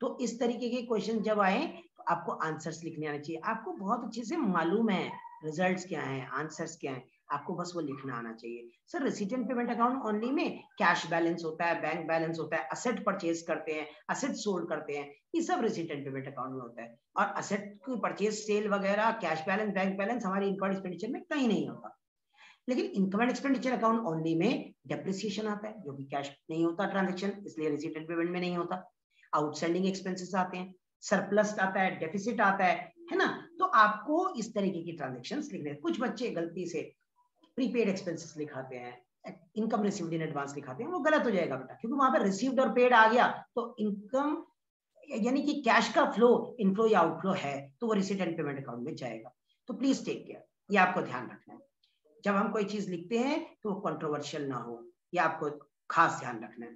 तो इस तरीके के क्वेश्चन जब आए तो आपको आंसर्स लिखने आने चाहिए। आपको बहुत अच्छे से मालूम है रिजल्ट्स क्या हैं, आंसर्स क्या हैं, आपको बस वो लिखना आना चाहिए। Sir receipt and payment account only में कैश बैलेंस होता है, बैंक बैलेंस होता है, असेट परचेज करते हैं, असेट सोल्ड करते हैं, ये सब रिसीट एंड पेमेंट अकाउंट में होता है। और असेट की परचेज सेल वगैरह, कैश बैलेंस, बैंक बैलेंस हमारी इनकम एक्सपेंडिचर में कहीं नहीं होता। लेकिन income and expenditure account only में डेप्रिसिएशन आता है, जो कि कैश नहीं होता ट्रांजेक्शन, इसलिए रिसीट एंड पेमेंट में नहीं होता। आउटस्टैंडिंग एक्सपेंसेस आते हैं, सरप्लस आता है, डेफिसिट आता है ना। तो आपको इस तरीके की ट्रांजेक्शंस लिखने। कुछ बच्चे गलती से प्रीपेड एक्सपेंसेस लिखाते हैं, इनकम रिसीव्ड इन एडवांस लिखाते हैं, वो गलत हो जाएगा बेटा, क्योंकि वहां पर रिसीव्ड और पेड आ गया तो इनकम यानी कि कैश का फ्लो, इनफ्लो या आउटफ्लो है तो वो रिसीट एंड पेमेंट अकाउंट में जाएगा। तो प्लीज टेक केयर, ये आपको ध्यान रखना है। जब हम कोई चीज लिखते हैं तो वो कंट्रोवर्शियल ना हो, ये आपको खास ध्यान रखना है।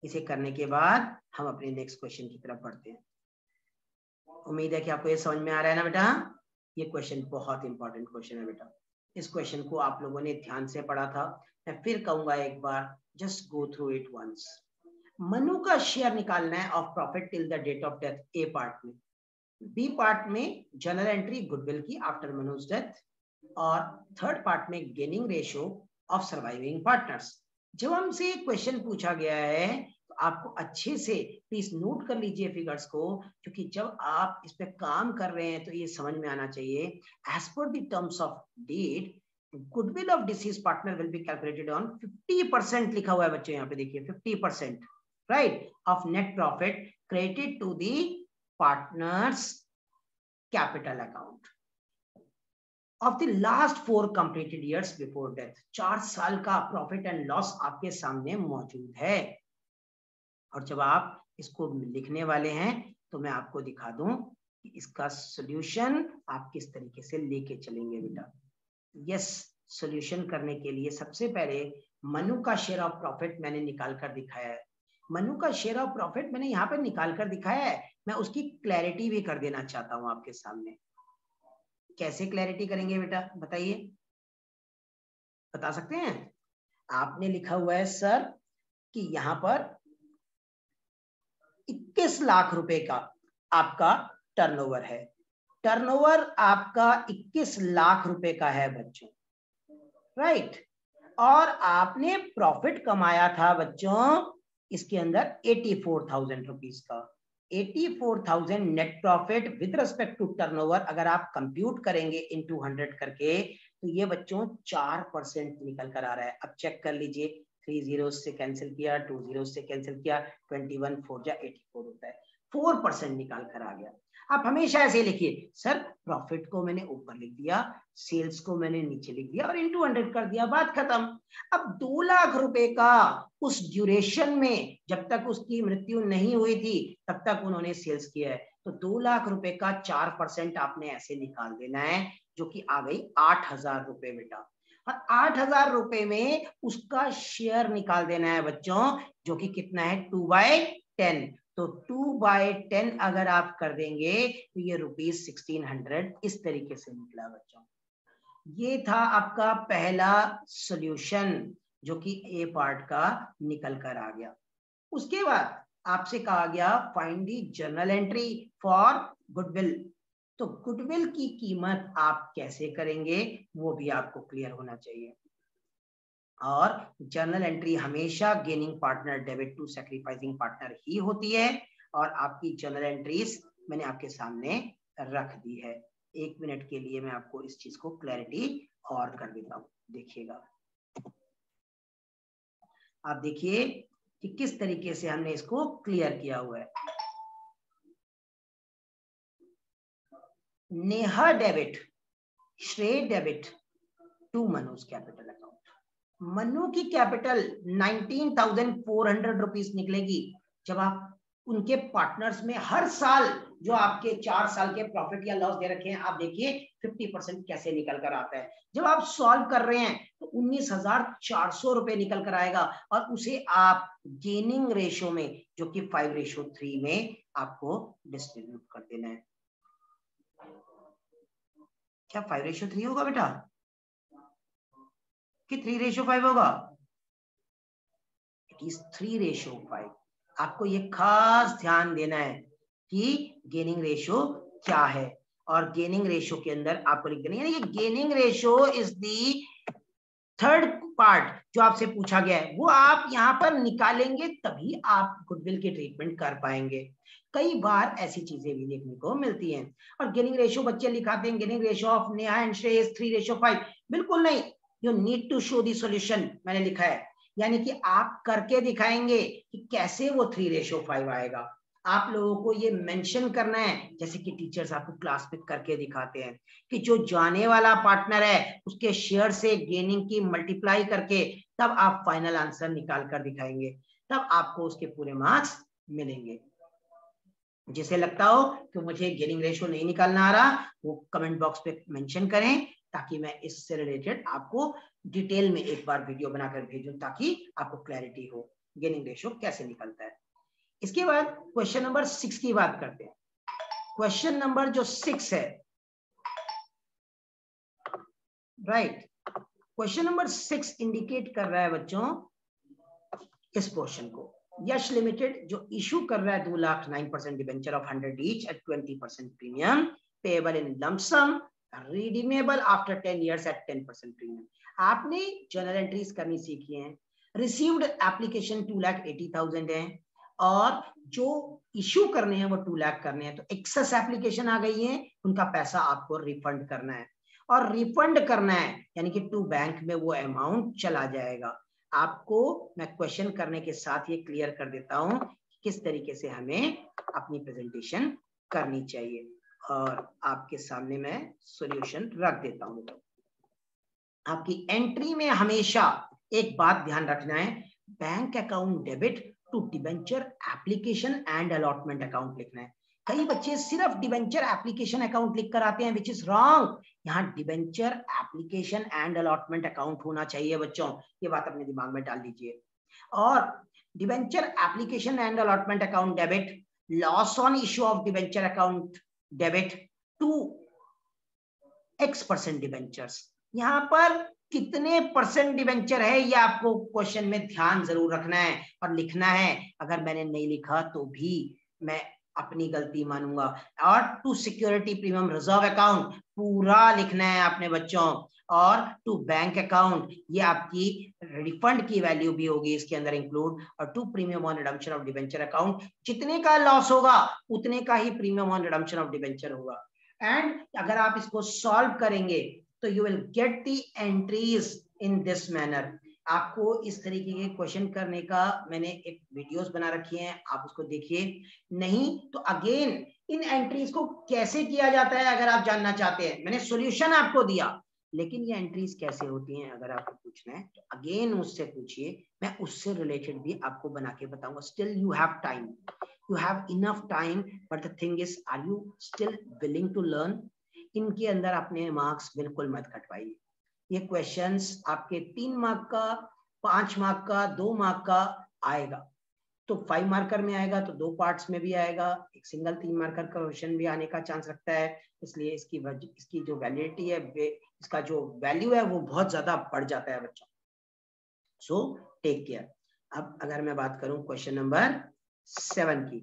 इसे करने के बाद हम अपने नेक्स्ट क्वेश्चन की तरफ बढ़ते हैं। उम्मीद है कि आपको ये समझ में आ रहा है ना बेटा। ये क्वेश्चन बहुत इंपॉर्टेंट क्वेश्चन है बेटा, इस क्वेश्चन को आप लोगों ने ध्यान से पढ़ा था। मैं फिर कहूंगा एक बार, just go through it once. Manu का शेयर निकालना है of profit till the date of death, a part में। बी पार्ट में जनरल एंट्री गुडविल की आफ्टर मनुज डेथ, और थर्ड पार्ट में gaining ratio of surviving partners. जब हमसे क्वेश्चन पूछा गया है तो आपको अच्छे से प्लीज नोट कर लीजिए फिगर्स को, क्योंकि जब आप इस पे काम कर रहे हैं तो ये समझ में आना चाहिए। As per the terms of deed, goodwill of deceased partner will be calculated on 50% लिखा हुआ है बच्चों, यहाँ पे देखिए 50%, right, of net profit credited to the partners capital account of the last 4 completed years before death। 4 साल का प्रॉफिट एंड लॉस आपके सामने मौजूद है। और जब आप इसको लिखने वाले हैं तो मैं आपको दिखा दूं कि इसका सॉल्यूशन आप किस तरीके से लेके चलेंगे बेटा। यस, सॉल्यूशन करने के लिए सबसे पहले मनु का शेयर ऑफ प्रॉफिट मैंने निकाल कर दिखाया है। मनु का शेयर ऑफ प्रॉफिट मैंने यहाँ पर निकाल कर दिखाया है, मैं उसकी क्लैरिटी भी कर देना चाहता हूँ आपके सामने। कैसे क्लैरिटी करेंगे बेटा बताइए, बता सकते हैं? आपने लिखा हुआ है सर कि यहां पर 21 लाख रुपए का आपका टर्नओवर है। टर्नओवर आपका 21 लाख रुपए का है बच्चों, राइट। और आपने प्रॉफिट कमाया था बच्चों इसके अंदर 84,000 रुपीज का। 84,000 net profit with respect to turnover अगर आप कंप्यूट करेंगे इनटू 100 करके तो ये बच्चों 4% निकल कर आ रहा है। अब चेक कर लीजिए, 3 जीरो से कैंसिल किया, 2 जीरो से कैंसिल किया, 21 4 जा 84 होता है, 4% निकाल कर आ गया। आप हमेशा ऐसे लिखिए, सर प्रॉफिट को मैंने ऊपर लिख दिया, सेल्स को मैंने नीचे लिख दिया और इनटू 100 कर दिया, बात खत्म। अब 2 लाख रुपए का उस ड्यूरेशन में जब तक उसकी मृत्यु नहीं हुई थी तब तक उन्होंने सेल्स किया है, तो 2 लाख रुपए का 4% आपने ऐसे निकाल देना है, जो कि आ गई 8,000 रुपए बेटा। और 8,000 रुपए में उसका शेयर निकाल देना है बच्चों, जो कि कितना है 2/10। तो 2/10 अगर आप कर देंगे तो ये ₹1600 इस तरीके से निकला बच्चों। ये था आपका पहला सॉल्यूशन जो कि ए पार्ट का निकल कर आ गया। उसके बाद आपसे कहा गया find the journal entry for goodwill. तो गुडविल की कीमत आप कैसे करेंगे वो भी आपको क्लियर होना चाहिए। और जर्नल एंट्री हमेशा gaining partner debit to sacrificing partner ही होती है। और आपकी जर्नल एंट्रीज मैंने आपके सामने रख दी है। 1 मिनट के लिए मैं आपको इस चीज को क्लैरिटी और कर देता हूं, देखिएगा। आप देखिए कि किस तरीके से हमने इसको क्लियर किया हुआ है। Neha debit, Shrey debit to Manoj capital account. Manu की कैपिटल 19,400 रुपीज निकलेगी जब आप उनके पार्टनर्स में हर साल जो आपके 4 साल के प्रॉफिट या लॉस दे रखे हैं, आप देखिए 50% कैसे निकल कर आता है। जब आप सॉल्व कर रहे हैं तो 19,400 रुपए निकल कर आएगा और उसे आप गेनिंग रेशो में जो कि 5:3 में आपको डिस्ट्रीब्यूट कर देना है। क्या 5:3 होगा बेटा कि 3:5 होगा? It is 3:5। आपको ये खास ध्यान देना है कि गेनिंग रेशो क्या है, और गेनिंग रेशो के अंदर आपको लिख देना, यानी कि gaining ratio is the third part जो आपसे पूछा गया है, वो आप यहाँ पर निकालेंगे तभी आप गुडविल की ट्रीटमेंट कर पाएंगे। कई बार ऐसी चीजें भी देखने को मिलती हैं। और गेनिंग रेशो बच्चे लिखाते हैं gaining ratio of Neha and Shrey is 3:5। बिल्कुल नहीं, you need to show the solution मैंने लिखा है, यानी कि आप करके दिखाएंगे कि कैसे वो 3:5 आएगा। आप लोगों को ये मेंशन करना है, जैसे कि टीचर्स आपको क्लास में करके दिखाते हैं कि जो जाने वाला पार्टनर है उसके शेयर से गेनिंग की मल्टीप्लाई करके तब आप फाइनल आंसर निकाल कर दिखाएंगे, तब आपको उसके पूरे मार्क्स मिलेंगे। जिसे लगता हो कि मुझे गेनिंग रेशो नहीं निकालना आ रहा, वो कमेंट बॉक्स पे मेंशन करें ताकि मैं इससे रिलेटेड आपको डिटेल में एक बार वीडियो बनाकर भेजूं, ताकि आपको क्लैरिटी हो गेनिंग रेशो कैसे निकलता है। इसके बाद क्वेश्चन नंबर 6 की बात करते हैं। क्वेश्चन नंबर जो 6 है, राइट, क्वेश्चन नंबर 6 इंडिकेट कर रहा है बच्चों इस पोर्शन को। यश लिमिटेड जो इशू कर रहा है 2 lakh 9% debenture of 100 each at 20% premium payable in lump sum redeemable after 10 years at 10% premium. आपने जर्नल एंट्रीज करनी सीखी हैं। रिसीव्ड एप्लीकेशन 2,80,000 है और जो इशू करने हैं वो 2 लाख करने हैं, तो एक्सेस एप्लीकेशन आ गई है, उनका पैसा आपको रिफंड करना है। और रिफंड करना है यानी कि टू बैंक में वो अमाउंट चला जाएगा। आपको मैं क्वेश्चन करने के साथ ये क्लियर कर देता हूं कि किस तरीके से हमें अपनी प्रेजेंटेशन करनी चाहिए, और आपके सामने मैं सॉल्यूशन रख देता हूं। आपकी एंट्री में हमेशा एक बात ध्यान रखना है, bank account debit to debenture application and allotment account लिखना है। कई बच्चे सिर्फ डिबेंचर एप्लीकेशन अकाउंट लिख कर आते हैं, विच इज रॉन्ग। यहाँ debenture application and allotment account होना चाहिए बच्चों, ये बात अपने दिमाग में डाल लीजिए। और debenture application and allotment account debit, loss on issue of debenture account debit to X% debentures. यहाँ पर कितने परसेंट डिबेंचर है ये आपको क्वेश्चन में ध्यान जरूर रखना है और लिखना है। अगर मैंने नहीं लिखा तो भी मैं अपनी गलती मानूंगा। और to security premium reserve account पूरा लिखना है आपने बच्चों। और टू बैंक अकाउंट, ये आपकी रिफंड की वैल्यू भी होगी इसके अंदर इंक्लूड, और to premium on redemption of debenture account, जितने का लॉस होगा उतने का ही premium on redemption of debenture होगा। एंड अगर आप इसको सॉल्व करेंगे तो you will get the entries in this manner. आपको इस तरीके के क्वेश्चन करने का मैंने एक वीडियोस बना रखी हैं, आप उसको देखिए। नहीं तो अगेन इन एंट्रीज को कैसे किया जाता है अगर आप जानना चाहते हैं, मैंने सॉल्यूशन आपको दिया, लेकिन ये एंट्रीज कैसे होती हैं अगर आपको पूछना है तो अगेन मुझसे पूछिए, मैं उससे रिलेटेड भी आपको बना के बताऊंगा। Still you have time, you have enough time, but the thing is, are you still willing to learn? इनके अंदर अपने मार्क्स बिल्कुल मत कटवाइए। ये क्वेश्चंस आपके 3 मार्क का, 5 मार्क का, 2 मार्क का आएगा, तो 5 मार्कर में आएगा तो 2 पार्ट्स में भी आएगा, एक सिंगल 3 मार्कर का क्वेश्चन भी आने का चांस रखता है, इसलिए इसकी जो वैलिडिटी है, इसका जो वैल्यू है वो बहुत ज्यादा बढ़ जाता है बच्चों। So take care. अब अगर मैं बात करूं क्वेश्चन नंबर 7 की,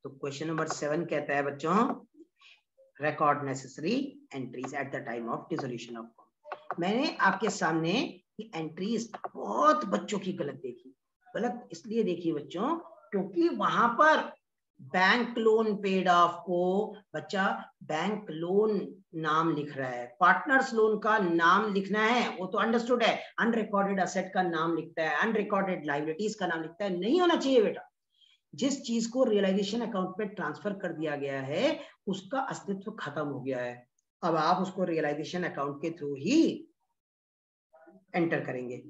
तो क्वेश्चन नंबर 7 कहता है बच्चों, record necessary entries at the time of dissolution of firm. मैंने आपके सामने ये एंट्रीज बहुत बच्चों की गलत देखी। गलत इसलिए देखी बच्चों क्योंकि वहां पर बैंक लोन पेड ऑफ को बच्चा बैंक लोन नाम लिख रहा है, पार्टनर्स लोन का नाम लिखना है वो तो अंडरस्टूड है, अनरिकॉर्डेड असेट का नाम लिखता है, अनरिकॉर्डेड लायबिलिटीज का नाम लिखता है, नहीं होना चाहिए बेटा। जिस चीज को रियलाइजेशन अकाउंट पे ट्रांसफर कर दिया गया है उसका अस्तित्व खत्म हो गया है, अब आप उसको रियलाइजेशन अकाउंट के थ्रू ही एंटर करेंगे।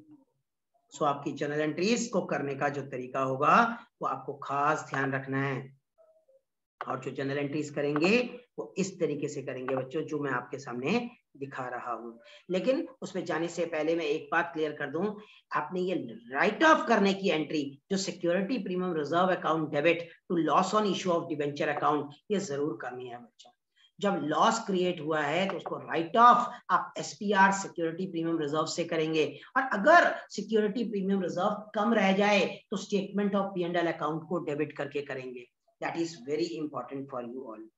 सो आपकी जर्नल एंट्रीज को करने का जो तरीका होगा वो आपको खास ध्यान रखना है, और जो जर्नल एंट्रीज करेंगे वो इस तरीके से करेंगे बच्चों जो मैं आपके सामने दिखा रहा हूं। लेकिन उसमें जाने से पहले मैं एक बात क्लियर कर दूं, आपने ये राइट ऑफ करने की एंट्री जो security premium reserve account debit to loss on issue of debenture account, ये जरूर करनी है बच्चों। जब लॉस क्रिएट हुआ है तो उसको राइट ऑफ आप एसपीआर सिक्योरिटी प्रीमियम रिजर्व से करेंगे, और अगर सिक्योरिटी प्रीमियम रिजर्व कम रह जाए तो स्टेटमेंट ऑफ P&L अकाउंट को डेबिट करके करेंगे। That is very important for you all.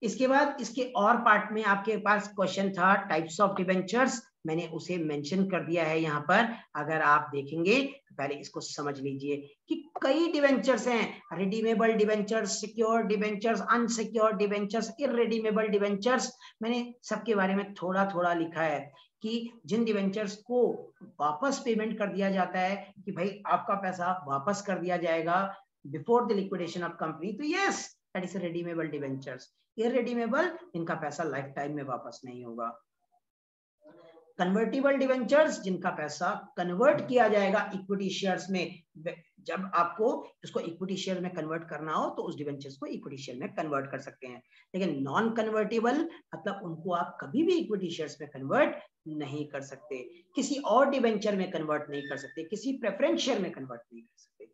इसके बाद इसके और पार्ट में आपके पास क्वेश्चन था टाइप्स ऑफ डिबेंचर्स, मैंने उसे मेंशन कर दिया है यहाँ पर, अगर आप देखेंगे तो पहले इसको समझ लीजिए कि कई डिबेंचर्स हैं, redeemable debentures, secure debentures, unsecure debentures, irredeemable debentures. मैंने सबके बारे में थोड़ा थोड़ा लिखा है कि जिन डिबेंचर्स को वापस पेमेंट कर दिया जाता है कि भाई आपका पैसा वापस कर दिया जाएगा before the liquidation of company, तो yes that is redeemable debentures. Irredeemable, इनका पैसा लाइफ टाइम में वापस नहीं होगा। कन्वर्टिबल डिवेंचर्स, जिनका पैसा कन्वर्ट किया जाएगा इक्विटी शेयर्स में, जब आपको उसको इक्विटी शेयर में कन्वर्ट करना हो तो उस डिवेंचर्स को इक्विटी शेयर में कन्वर्ट कर सकते हैं। लेकिन नॉन कन्वर्टेबल मतलब उनको आप कभी भी इक्विटी शेयर्स में कन्वर्ट नहीं कर सकते, किसी और डिवेंचर में कन्वर्ट नहीं कर सकते, किसी प्रेफरेंस शेयर में कन्वर्ट नहीं कर सकते।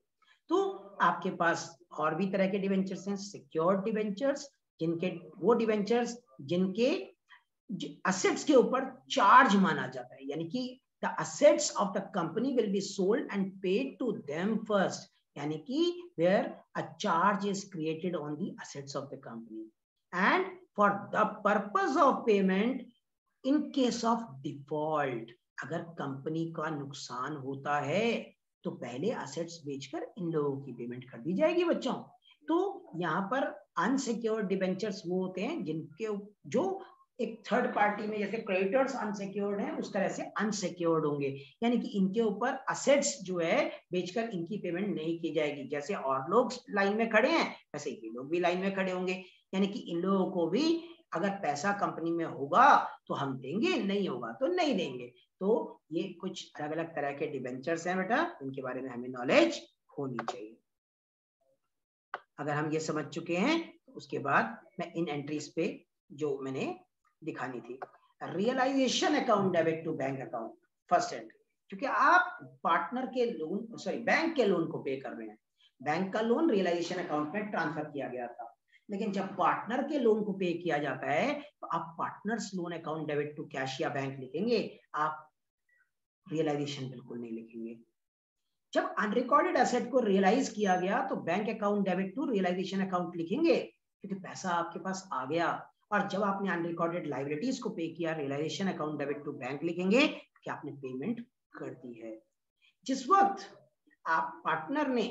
तो आपके पास और भी तरह के डिवेंचर्स हैं, सिक्योर्ड डिवेंचर्स, जिनके वो डिवेंचर्स जिनके असेट्स के ऊपर चार्ज माना जाता है, यानी कि the assets of the company will be sold and paid to them first, यानी कि where a charge is created on the assets of the company and for the purpose of payment in case of default. अगर कंपनी का नुकसान होता है तो पहले असेट्स बेचकर इन लोगों की पेमेंट कर दी जाएगी बच्चों। तो यहाँ पर अनसिक्योर्ड डिबेंचर्स वो होते हैं जिनके जो एक थर्ड पार्टी में, जैसे क्रेडिटर्स अनसिक्योर्ड हैं उस तरह से अनसिक्योर्ड होंगे, यानी कि इनके ऊपर असेट्स जो है बेचकर इनकी पेमेंट नहीं की जाएगी। जैसे और लोग लाइन में खड़े हैं वैसे ये लोग भी लाइन में खड़े होंगे, यानी कि इन लोगों को भी अगर पैसा कंपनी में होगा तो हम देंगे, नहीं होगा तो नहीं देंगे। तो ये कुछ अलग अलग तरह के डिबेंचर्स हैं बेटा, इनके बारे में हमें नॉलेज होनी चाहिए। अगर हम ये समझ चुके हैं तो उसके बाद मैं इन एंट्रीज पे जो मैंने दिखानी थी, realisation account debit to bank account, first entry, क्योंकि आप पार्टनर के लोन, सॉरी बैंक के लोन को पे कर रहे हैं, बैंक का लोन रियलाइजेशन अकाउंट में ट्रांसफर किया गया था, लेकिन जब पार्टनर के लोन को पे किया जाता है तो आप partners loan account debit to cash या बैंक लिखेंगे, आप रियलाइजेशन बिल्कुल नहीं लिखेंगे। जब अनरिकॉर्डेड एसेट को रियलाइज किया गया तो bank account debit to realisation account लिखेंगे, क्योंकि पैसा आपके पास आ गया, और जब आपने अनरिकॉर्डेड लायबिलिटीज को पे किया, realisation account debit to bank लिखेंगे कि आपने पेमेंट कर दी है। जिस वक्त आप पार्टनर ने,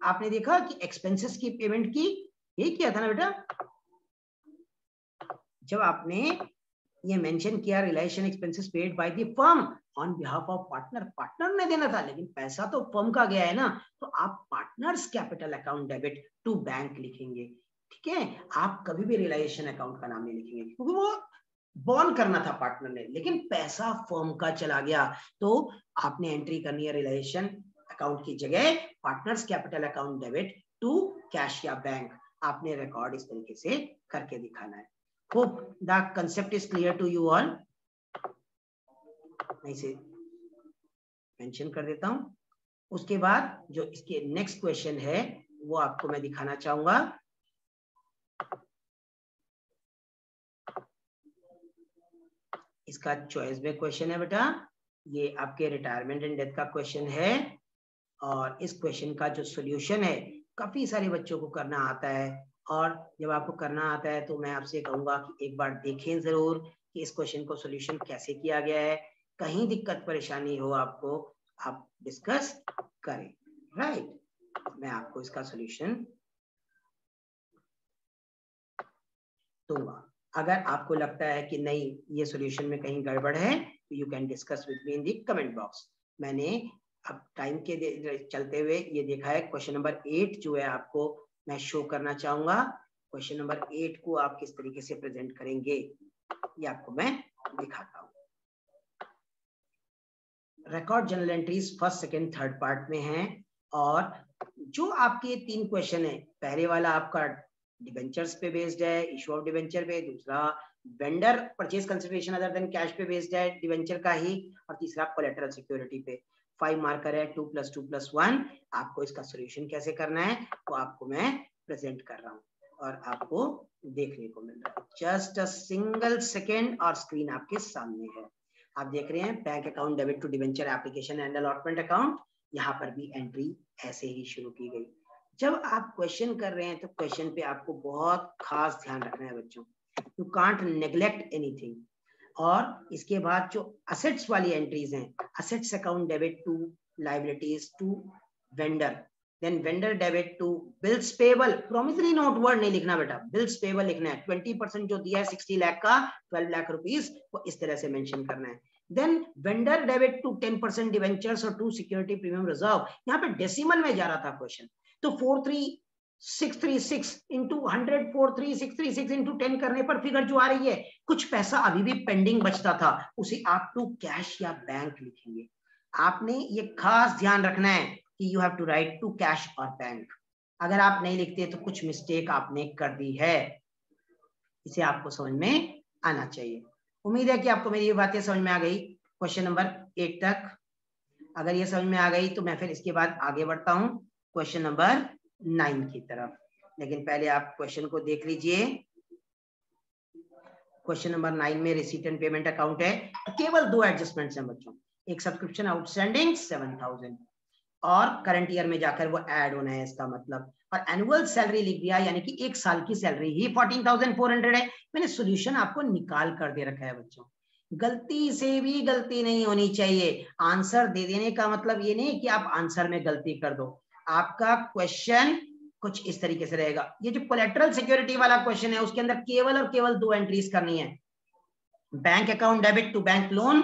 आपने देखा कि एक्सपेंसेस की पेमेंट की, यही किया था ना बेटा, जब आपने ये मेंशन किया realisation expenses paid by the firm on behalf of partner, partner ने देना था लेकिन पैसा तो फर्म का गया है ना, तो आप partners capital account debit to bank लिखेंगे। ठीक है, आप कभी भी रियलाइजेशन अकाउंट का नाम नहीं लिखेंगे क्योंकि वो बॉन्ड करना था पार्टनर ने, लेकिन पैसा फर्म का चला गया, तो आपने एंट्री करनी है रियलाइजेशन अकाउंट की जगह partners capital account debit to cash या बैंक। आपने रिकॉर्ड इस तरीके से करके दिखाना है। Hope the concept is clear to you all. मैं इसे मेंशन कर देता हूं। उसके बाद जो इसके नेक्स्ट क्वेश्चन है वो आपको मैं दिखाना चाहूंगा। इसका चॉइस में क्वेश्चन है बेटा, ये आपके रिटायरमेंट एंड डेथ का क्वेश्चन है और इस क्वेश्चन का जो सॉल्यूशन है काफी सारे बच्चों को करना आता है, और जब आपको करना आता है तो मैं आपसे कहूंगा कि एक बार देखें जरूर कि इस क्वेश्चन को सॉल्यूशन कैसे किया गया है। कहीं दिक्कत परेशानी हो आपको, आप डिस्कस करें। राइट, मैं आपको इसका सॉल्यूशन दूंगा। अगर आपको लगता है कि नहीं ये सॉल्यूशन में कहीं गड़बड़ है तो you can discuss with me in the comment box. मैंने अब टाइम के चलते हुए ये देखा है क्वेश्चन नंबर 8 जो है आपको मैं शो करना चाहूंगा। क्वेश्चन नंबर 8 को आप किस तरीके से प्रेजेंट करेंगे ये आपको मैं दिखाता हूं। Record general entries first, second, third part में हैं, और जो आपके 3 क्वेश्चन है, पहले वाला आपका डिबेंचर्स पे बेस्ड है, इशू ऑफ डिबेंचर पे, दूसरा vendor purchase consideration other than cash पे बेस्ड है डिबेंचर का ही, और तीसरा कोलैटरल सिक्योरिटी पे। 5 मार्कर है, 2 + 2 + 1। आपको इसका सॉल्यूशन कैसे करना है वो आपको मैं प्रेजेंट कर रहा हूँ और आपको देखने को मिल रहा है। जस्ट अ सिंगल सेकेंड और स्क्रीन आपके सामने है। आप देख रहे हैं bank account debit to debenture application and allotment account. यहाँ पर भी एंट्री ऐसे ही शुरू की गई। जब आप क्वेश्चन कर रहे हैं तो क्वेश्चन पे आपको बहुत खास ध्यान रखना है बच्चों, यू कांट नेग्लेक्ट एनीथिंग। और इसके बाद जो असेट्स वाली एंट्रीज हैं, assets account debit to liabilities to vendor, then vendor debit to bills payable, promissory note word नहीं लिखना बेटा, बिल्स पेबल लिखना है। 20% जो दिया है 60 लाख का, 12 लाख रुपीस, वो इस तरह से मेंशन करना है। Then vendor debit to 10% debentures और टू सिक्योरिटी प्रीमियम रिजर्व। यहाँ पे डेसिमल में जा रहा था क्वेश्चन, तो 43636 इंटू 100, 43636 इंटू 10 करने पर फिगर जो आ रही है, कुछ पैसा अभी भी पेंडिंग बचता था, उसे आप टू कैश या बैंक लिखेंगे। आपने ये खास ध्यान रखना है कि you have to write to cash और बैंक। अगर आप नहीं लिखते तो कुछ मिस्टेक आपने कर दी है, इसे आपको समझ में आना चाहिए। उम्मीद है कि आपको मेरी ये बातें समझ में आ गई क्वेश्चन नंबर 8 तक। अगर ये समझ में आ गई तो मैं फिर इसके बाद आगे बढ़ता हूं क्वेश्चन नंबर 9 की तरफ, लेकिन पहले आप क्वेश्चन को देख लीजिए। क्वेश्चन नंबर 9 में रिसीट एंड पेमेंट अकाउंट है, केवल 2 एडजस्टमेंट्स हैं बच्चों। एक सब्सक्रिप्शन आउटस्टैंडिंग 7000 और करंट ईयर में जाकर वो ऐड होना है, इसका मतलब, और एनुअल सैलरी लिख दिया, यानी कि एक साल की सैलरी ही 14,400 है। मैंने सॉल्यूशन आपको निकाल कर दे रखा है बच्चों, गलती से भी गलती नहीं होनी चाहिए। आंसर दे देने का मतलब ये नहीं कि आप आंसर में गलती कर दो। आपका क्वेश्चन कुछ इस तरीके से रहेगा। ये जो कोलैटरल सिक्योरिटी वाला क्वेश्चन है उसके अंदर केवल और केवल 2 एंट्रीज करनी है, bank account debit to bank loan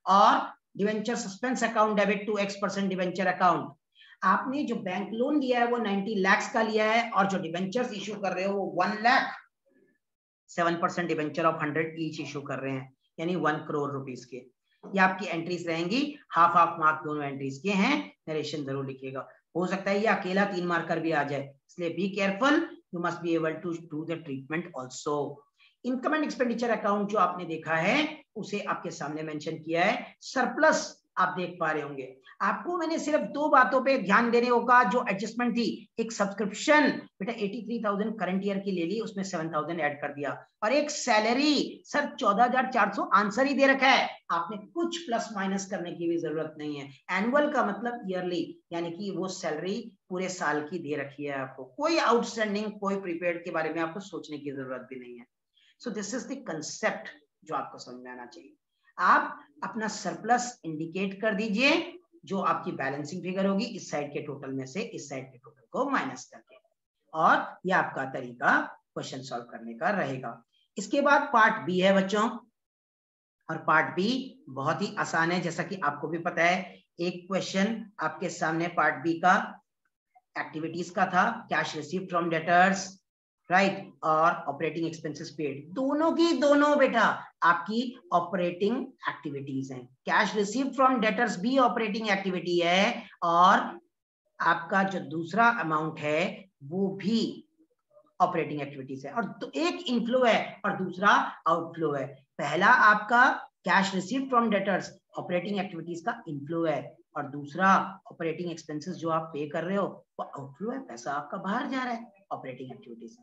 और debenture suspense account debit to X% debenture account. आपने जो बैंक लोन लिया है वो 90 लाख का लिया है, और जो डिवेंचर्स इशू कर रहे हो वो 1 lakh, 7% debenture of 100 each issue कर रहे हैं, यानी 1 करोड़ रुपीस के। ये आपकी एंट्रीज रहेंगी, हाफ हाफ मार्क दोनों एंट्रीज के हैं। नरेशन जरूर लिखिएगा, हो सकता है ये अकेला 3 मार्कर भी आ जाए, इसलिए be careful, you must be able to do the treatment also. Income and expenditure account जो आपने देखा है उसे आपके सामने मेंशन किया है, सरप्लस आप देख पा रहे होंगे। आपको मैंने सिर्फ दो बातों पे ध्यान देने को कहा जो एडजस्टमेंट थी। एक सब्सक्रिप्शन बेटा 83,000 करंट ईयर की ले ली, उसमें 7,000 ऐड कर दिया, और एक सैलरी सर 14,400 आंसर ही दे रखा है, आपने कुछ प्लस माइनस करने की भी जरूरत नहीं है। एनुअल का मतलब ईयरली, यानी कि वो सैलरी पूरे साल की दे रखी है आपको, कोई आउटस्टैंडिंग कोई प्रीपेड के बारे में आपको सोचने की जरूरत भी नहीं है। So this is the concept जो आपको समझ में आना चाहिए। आप अपना सरप्लस इंडिकेट कर दीजिए, जो आपकी बैलेंसिंग फिगर होगी इस साइड के टोटल में से इस साइड के टोटल को माइनस करके, और यह आपका तरीका क्वेश्चन सॉल्व करने का रहेगा। इसके बाद पार्ट बी है बच्चों, और पार्ट बी बहुत ही आसान है, जैसा कि आपको भी पता है। एक क्वेश्चन आपके सामने पार्ट बी का एक्टिविटीज का था, cash received from debtors, right, और ऑपरेटिंग एक्सपेंसेस पेड, दोनों की दोनों बेटा आपकी ऑपरेटिंग एक्टिविटीज हैं। कैश रिसीव्ड फ्रॉम डेटर्स भी ऑपरेटिंग एक्टिविटी है, और आपका जो दूसरा अमाउंट है वो भी ऑपरेटिंग एक्टिविटीज है, और तो एक इनफ्लो है और दूसरा आउटफ्लो है। पहला आपका cash received from debtors operating activities का इनफ्लो है, और दूसरा ऑपरेटिंग एक्सपेंसेस जो आप पे कर रहे हो वो आउटफ्लो है, पैसा आपका बाहर जा रहा है operating activities.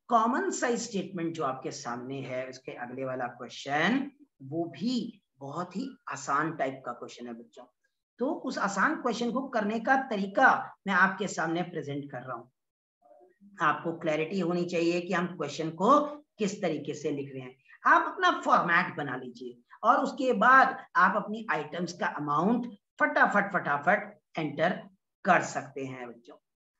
Common size statement जो आपके सामने है, उसके अगले वाला क्वेश्चन, वो भी बहुत ही आसान टाइप का क्वेश्चन है बच्चों। तो उस आसान क्वेश्चन को करने का तरीका मैं आपके सामने प्रेजेंट कर रहा हूं। आपको क्लैरिटी होनी चाहिए कि हम क्वेश्चन को किस तरीके से लिख रहे हैं। आप अपना फॉर्मेट बना लीजिए, और उसके बाद आप अपनी आइटम्स का अमाउंट फटाफट एंटर कर सकते हैं बच्चों।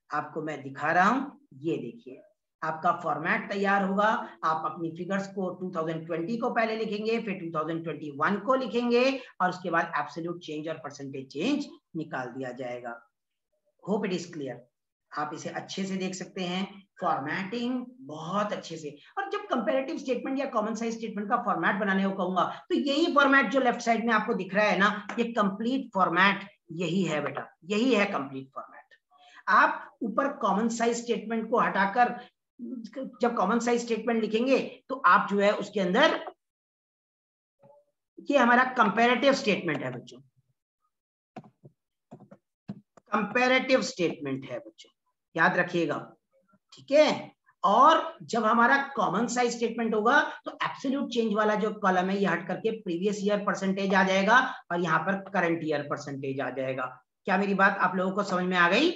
आपको मैं दिखा रहा हूं, ये देखिए आपका फॉर्मेट तैयार होगा। आप अपनी फिगर्स को 2020 को पहले लिखेंगे, फिर 2021 को लिखेंगे, और उसके बाद एब्सोल्यूट चेंज और परसेंटेज चेंज निकाल दिया जाएगा। Hope it is clear. आप इसे अच्छे से देख सकते हैं, फॉर्मेटिंग बहुत अच्छे से। और जब कंपैरेटिव स्टेटमेंट या कॉमन साइज स्टेटमेंट का फॉर्मेट बनाने को कहूंगा, तो यही फॉर्मेट जो लेफ्ट साइड में आपको दिख रहा है ना, ये कंप्लीट फॉर्मेट यही है बेटा, यही है कंप्लीट फॉर्मेट। आप ऊपर कॉमन साइज स्टेटमेंट को हटाकर जब कॉमन साइज स्टेटमेंट लिखेंगे तो आप जो है उसके अंदर, ये हमारा कंपैरेटिव स्टेटमेंट है बच्चों, कंपैरेटिव स्टेटमेंट है बच्चों, याद रखिएगा, ठीक है। और जब हमारा कॉमन साइज स्टेटमेंट होगा तो एब्सोल्यूट चेंज वाला जो कॉलम है ये हट करके प्रीवियस ईयर परसेंटेज आ जाएगा, और यहाँ पर करंट ईयर परसेंटेज आ जाएगा। क्या मेरी बात आप लोगों को समझ में आ गई?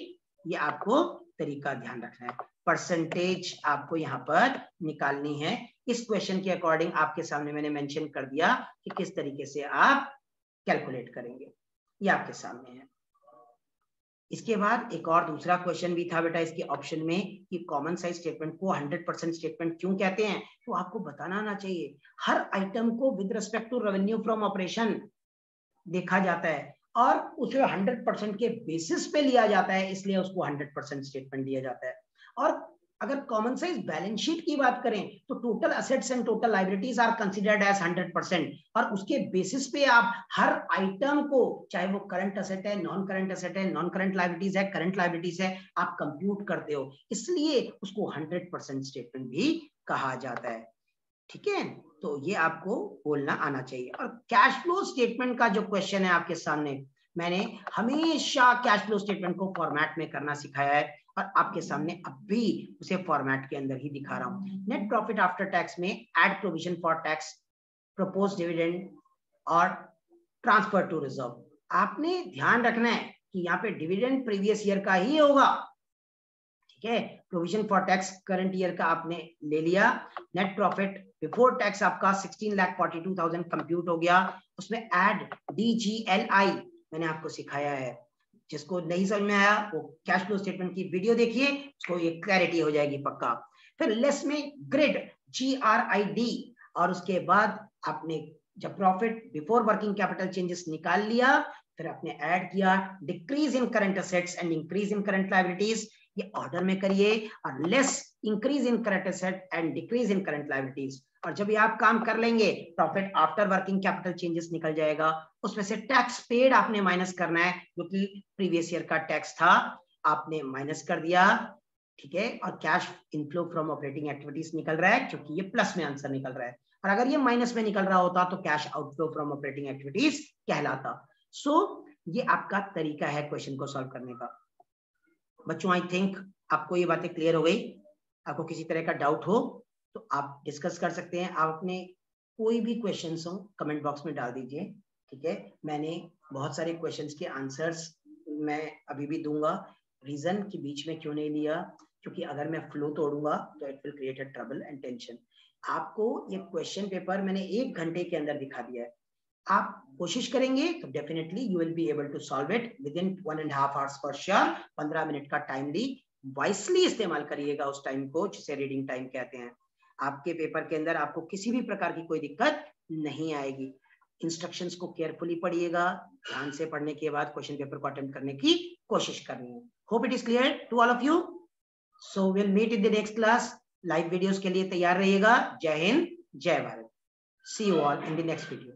ये आपको तरीका ध्यान रखना है। परसेंटेज आपको यहाँ पर निकालनी है। इस क्वेश्चन के अकॉर्डिंग आपके सामने मैंने मेंशन कर दिया कि किस तरीके से आप कैलकुलेट करेंगे, ये आपके सामने है। इसके बाद एक और दूसरा क्वेश्चन भी था बेटा इसके ऑप्शन में, कि कॉमन साइज स्टेटमेंट को 100% स्टेटमेंट क्यों कहते हैं। तो आपको बताना आना चाहिए, हर आइटम को with respect to revenue from operation देखा जाता है, और उसे 100% के बेसिस पे लिया जाता है, इसलिए उसको 100% स्टेटमेंट दिया जाता है। और अगर कॉमन साइज बैलेंस शीट की बात करें तो total assets and total liabilities are considered as 100%, और उसके बेसिस पे आप हर आइटम को, चाहे वो करंट असेट है, नॉन करंट असेट है, नॉन करंट लायबिलिटीज है, करंट लायबिलिटीज है, आप कंप्यूट करते हो, इसलिए उसको 100% स्टेटमेंट भी कहा जाता है, ठीक है। तो ये आपको बोलना आना चाहिए। और कैश फ्लो स्टेटमेंट का जो क्वेश्चन है आपके सामने, मैंने हमेशा कैश फ्लो स्टेटमेंट को फॉर्मेट में करना सिखाया है, और आपके सामने अब भी उसे फॉर्मेट के अंदर ही दिखा रहा हूं। नेट प्रॉफिट आफ्टर टैक्स में add provision for tax, propose dividend और ट्रांसफर टू रिजर्व। आपने ध्यान रखना है कि यहाँ पे डिविडेंड प्रीवियस ईयर का ही होगा, ठीक है। Provision for tax current year का आपने ले लिया। नेट प्रॉफिट बिफोर टैक्स आपका 16,42,000 कंप्यूट हो गया, उसमें एड DGLI मैंने आपको सिखाया है। जिसको नहीं समझ में आया वो कैश फ्लो स्टेटमेंट की वीडियो देखिए, उसको ये क्लैरिटी हो जाएगी पक्का। फिर लेस में ग्रिड GRID, और उसके बाद आपने जब profit before working capital changes निकाल लिया, फिर आपने ऐड किया decrease in current assets and increase in current liabilities, ये ऑर्डर में करिए, और less increase in current asset and decrease in current liabilities. और जब ये आप काम कर लेंगे, profit after working capital changes निकल जाएगा, उसमें से टैक्स पेड आपने माइनस करना है, जो कि प्रीवियस ईयर का टैक्स था, आपने माइनस कर दिया, ठीक है। और cash inflow from operating activities निकल रहा है, क्योंकि ये प्लस में आंसर निकल रहा है, और अगर ये माइनस में निकल रहा होता तो cash outflow from operating activities कहलाता। सो ये आपका तरीका है क्वेश्चन को सॉल्व करने का। बच्चों आई थिंक आपको ये बातें क्लियर हो गई। आपको किसी तरह का डाउट हो तो आप डिस्कस कर सकते हैं। आप अपने कोई भी क्वेश्चंस हो कमेंट बॉक्स में डाल दीजिए, ठीक है। मैंने बहुत सारे क्वेश्चंस के आंसर्स मैं अभी भी दूंगा। रीजन कि बीच में क्यों नहीं लिया, क्योंकि अगर मैं फ्लो तोड़ूंगा तो it will create a trouble and tension. आपको ये क्वेश्चन पेपर मैंने 1 घंटे के अंदर दिखा दिया है। आप कोशिश करेंगे तो definitely you will be able to solve it within 1.5 hours for sure. 15 minute का टाइम ली, वाइसली इस्तेमाल करिएगा उस टाइम को, जिसे रीडिंग टाइम कहते हैं। आपके पेपर के अंदर आपको किसी भी प्रकार की कोई दिक्कत नहीं आएगी। इंस्ट्रक्शंस को केयरफुली पढ़िएगा, ध्यान से पढ़ने के बाद क्वेश्चन पेपर को अटेम्प्ट करने की कोशिश करनी है। Hope it is clear to all of you. So will meet in the next class. Live videos के लिए तैयार रहिएगा। जय हिंद, जय Bharat. See you all in the next video.